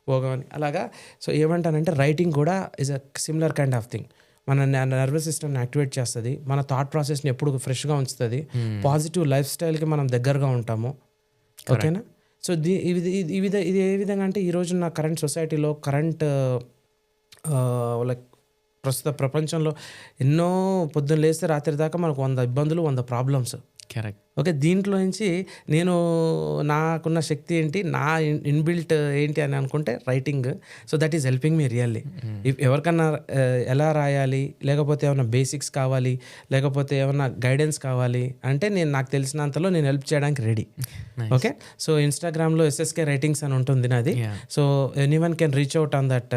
[SPEAKER 1] భోగం అని. అలాగా. సో ఏమంటానంటే రైటింగ్ కూడా is a similar kind of thing. మన నర్వస్ సిస్టమ్ని యాక్టివేట్ చేస్తుంది, మన థాట్ ప్రాసెస్ని ఎప్పుడు ఫ్రెష్గా ఉంచుతుంది, పాజిటివ్ లైఫ్ స్టైల్కి మనం దగ్గరగా ఉంటాము. ఓకేనా. సో ఇది ఏ విధంగా అంటే ఈరోజు నా కరెంట్ సొసైటీలో లైక్ ప్రస్తుత ప్రపంచంలో ఎన్నో పొద్దున్న లేస్తే రాత్రి దాకా మనకు 100 ఇబ్బందులు, 100 ప్రాబ్లమ్స్.
[SPEAKER 2] కరెక్ట్.
[SPEAKER 1] ఓకే, దీంట్లో నుంచి నేను నాకున్న శక్తి ఏంటి, నా ఇన్బిల్ట్ ఏంటి అని అనుకుంటే writing. So that is helping me really. ఎవరికన్నా ఎలా రాయాలి, లేకపోతే ఏమైనా బేసిక్స్ కావాలి, లేకపోతే ఏమైనా గైడెన్స్ కావాలి అంటే నాకు తెలిసినంతలో నేను హెల్ప్ చేయడానికి రెడీ. ఓకే, సో ఇన్స్టాగ్రామ్లో SSK రైటింగ్స్ అని ఉంటుంది నాది. So anyone can reach out on that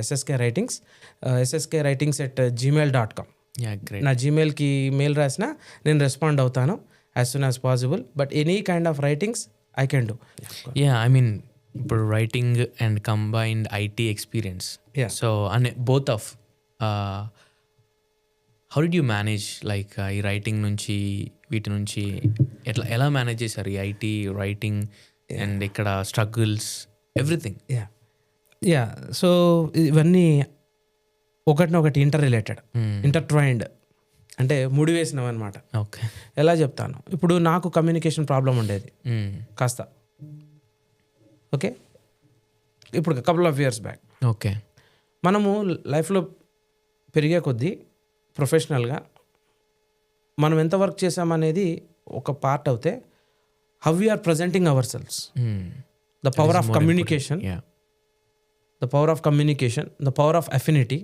[SPEAKER 1] SSK writings, SSKWritings@gmail.com. నా జీమెయిల్కి మెయిల్ రాసినా నేను రెస్పాండ్ అవుతాను as soon as possible. But any kind of writings I can do.
[SPEAKER 2] I mean ఇప్పుడు writing and combined IT experience. So అనే both of how did you manage like ఈ writing నుంచి వీటి నుంచి ఎలా మేనేజ్ చేశారు ఈ IT రైటింగ్ అండ్ ఇక్కడ స్ట్రగుల్స్ ఎవ్రీథింగ్?
[SPEAKER 1] సో ఇవన్నీ ఒకటినొకటి ఇంటర్ ట్వైన్డ్ అంటే ముడివేసినాం అనమాట.
[SPEAKER 2] ఓకే,
[SPEAKER 1] ఎలా చెప్తాను, ఇప్పుడు నాకు కమ్యూనికేషన్ ప్రాబ్లం ఉండేది కాస్త. ఓకే, ఇప్పుడు couple of years back.
[SPEAKER 2] Okay,
[SPEAKER 1] మనము లైఫ్లో పెరిగే కొద్దీ ప్రొఫెషనల్గా మనం ఎంత వర్క్ చేసామనేది ఒక పార్ట్ అవుతే, how we're presenting ourselves, the power of communication, the power of communication, the power of affinity,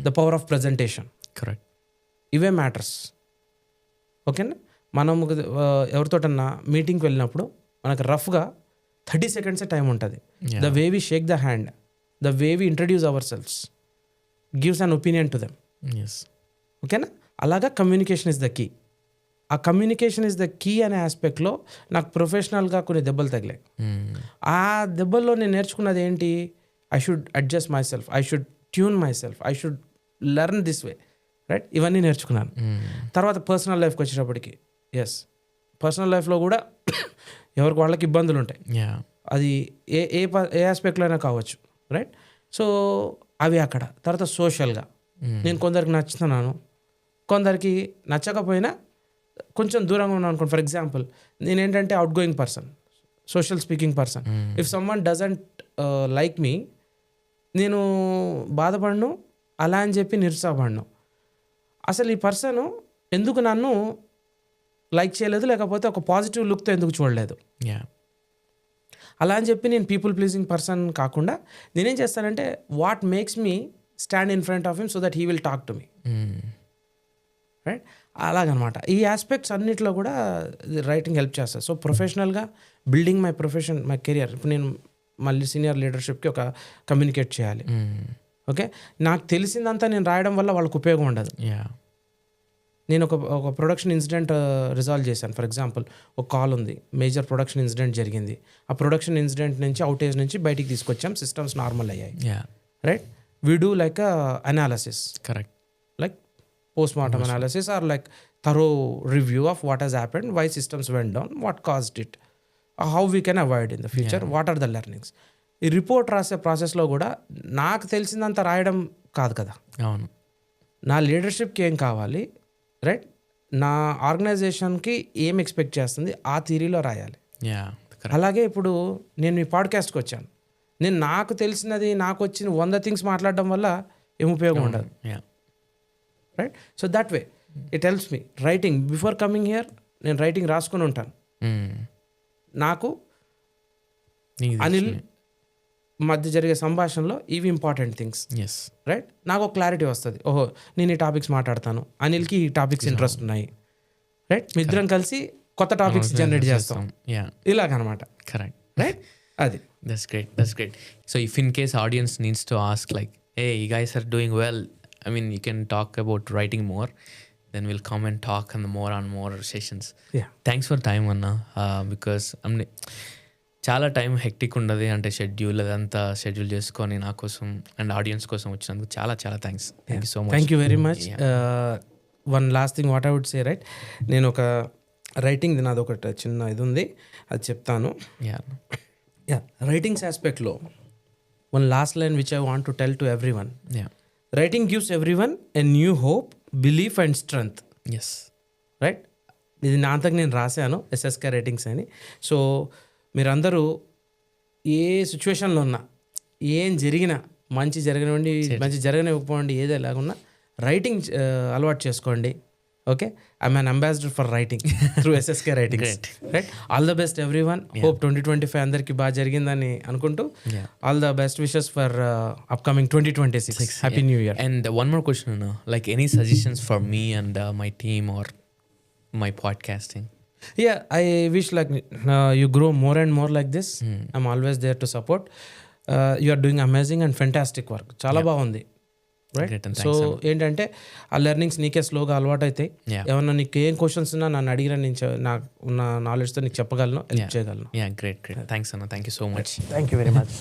[SPEAKER 1] the power of presentation.
[SPEAKER 2] Correct.
[SPEAKER 1] ఇవే మ్యాటర్స్. ఓకేనా, మనం ఎవరితోటన్నా మీటింగ్కి వెళ్ళినప్పుడు మనకు రఫ్గా 30 seconds టైం ఉంటుంది. The way we shake the hand, the way we introduce ourselves gives an opinion to them. ఓకేనా, అలాగా కమ్యూనికేషన్ ఇస్ ద కీ. ఆ కమ్యూనికేషన్ ఇస్ ద కీ అనే ఆస్పెక్ట్లో నాకు ప్రొఫెషనల్గా కొన్ని దెబ్బలు తగిలాయి. ఆ దెబ్బల్లో నేను నేర్చుకున్నది ఏంటి, I should adjust my self, I should tune my self, I should learn this way, right. ఇవన్నీ నేర్చుకున్నాను. తర్వాత పర్సనల్ లైఫ్కి వచ్చేటప్పటికి ఎస్, పర్సనల్ లైఫ్లో కూడా ఎవరికి వాళ్ళకి ఇబ్బందులు ఉంటాయి. అది ఏ ఏ ఏ ఆస్పెక్ట్లో అయినా కావచ్చు, రైట్. సో అవి అక్కడ. తర్వాత సోషల్గా నేను కొందరికి నచ్చుతున్నాను, కొందరికి నచ్చకపోయినా కొంచెం దూరంగా ఉన్నాను అనుకోండి. ఫర్ ఎగ్జాంపుల్ నేనేంటంటే outgoing person, social speaking person. If someone doesn't like me, నేను బాధపడను, అలా అని చెప్పి నిరుత్సాహపడను. అసలు ఈ పర్సన్ ఎందుకు నన్ను లైక్ చేయలేదు, లేకపోతే ఒక పాజిటివ్ లుక్తో ఎందుకు చూడలేదు, అలా అని చెప్పి నేను పీపుల్ ప్లీజింగ్ పర్సన్ కాకుండా నేనేం చేస్తానంటే what makes me stand in front of him so that he will talk to me, right. అలాగనమాట. ఈ ఆస్పెక్ట్స్ అన్నిట్లో కూడా రైటింగ్ హెల్ప్ చేస్తుంది. సో ప్రొఫెషనల్గా building my profession, my career. ఇప్పుడు నేను మళ్ళీ సీనియర్ లీడర్షిప్కి ఒక కమ్యూనికేట్ చేయాలి. ఓకే, నాకు తెలిసిందంతా నేను రాయడం వల్ల వాళ్ళకు ఉపయోగం ఉండదు. నేను ఒక ప్రొడక్షన్ ఇన్సిడెంట్ రిజాల్వ్ చేశాను. ఫర్ ఎగ్జాంపుల్ ఒక కాల్ ఉంది, మేజర్ ప్రొడక్షన్ ఇన్సిడెంట్ జరిగింది. ఆ ప్రొడక్షన్ ఇన్సిడెంట్ నుంచి, అవుటేజ్ నుంచి బయటికి తీసుకొచ్చాం, సిస్టమ్స్ నార్మల్ అయ్యాయి, right. We do like analysis,
[SPEAKER 2] correct,
[SPEAKER 1] like post-mortem analysis or like thorough review of what has happened, why systems went down, what caused it, how we can avoid in the future, what are the learnings. ఈ report రాసే ప్రాసెస్లో కూడా నాకు తెలిసిందంత రాయడం కాదు కదా.
[SPEAKER 2] అవును,
[SPEAKER 1] నా లీడర్షిప్కి ఏం కావాలి, రైట్, నా ఆర్గనైజేషన్కి ఏం ఎక్స్పెక్ట్ చేస్తుంది, ఆ థియరీలో రాయాలి. అలాగే ఇప్పుడు నేను ఈ పాడ్కాస్ట్కి వచ్చాను, నేను నాకు తెలిసినది, నాకు వచ్చిన 100 థింగ్స్ మాట్లాడడం వల్ల ఏం ఉపయోగం ఉండదు, right. So that way it helps me. Writing before coming here నేను రైటింగ్ రాసుకొని ఉంటాను. నాకు అనిల్ మధ్య జరిగే సంభాషణలో ఇవి ఇంపార్టెంట్ థింగ్స్, రైట్. నాకు ఒక క్లారిటీ వస్తుంది, ఓహో నేను ఈ టాపిక్స్ మాట్లాడతాను, అనిల్కి ఈ టాపిక్స్ ఇంట్రెస్ట్ ఉన్నాయి, రైట్. మీ ఇద్దరం కలిసి కొత్త టాపిక్స్ జనరేట్ చేస్తాం, ఇలాగనమాట,
[SPEAKER 2] కరెక్ట్,
[SPEAKER 1] రైట్. అది
[SPEAKER 2] that's great. So if in case audience needs to ask like, hey, you guys are doing well, I mean you can talk about writing more, then we'll come and talk on more sessions. Thanks for time Anna, because చాలా time hectic ఉండదు, అంటే schedule అదంతా schedule చేసుకొని నా కోసం and audience కోసం వచ్చినందుకు చాలా thanks. Thank you so much.
[SPEAKER 1] Thank you very much. One last thing what I would say, right, నేను ఒక రైటింగ్ నాది ఒకటి చిన్న ఇది ఉంది, అది చెప్తాను. రైటింగ్స్ ఆస్పెక్ట్లో one last line which I want to tell to every one. Writing gives every one a new hope, belief and strength. Right, ఇది నా అంతకు నేను రాశాను, SSK రైటింగ్స్ అని. సో మీరందరూ ఏ సిచ్యువేషన్లో ఉన్నా, ఏం జరిగినా, మంచి జరగనివ్వండి, మంచి జరగనివ్వకపోండి, ఏదో ఎలాగున్నా రైటింగ్ అలవాటు చేసుకోండి. Okay, I'm an ambassador for writing through SSK writings, right. All the best every one. Hope 2025 అందరికీ బాగా జరిగిందని అనుకుంటూ, all the best wishes for upcoming 2026. Happy new year.
[SPEAKER 2] And one more question, like any suggestions for me and my team or my podcasting?
[SPEAKER 1] Yeah, I wish like you grow more and more like this. I'm always there to support. You are doing amazing and fantastic work. చాలా బాగుంది, right. So ఏంటంటే ఆ learnings నీకే స్లోగా అలవాటు అవుతాయి. ఏమన్నా నీకు ఏం క్వశ్చన్స్ ఉన్నా నన్ను అడిగినా నేను నాకు ఉన్న నాలెడ్జ్తో నీకు చెప్పగలను, హెల్ప్ చేయగలను.
[SPEAKER 2] Great. Thanks Anna, thank you so much.
[SPEAKER 1] Thank you very much.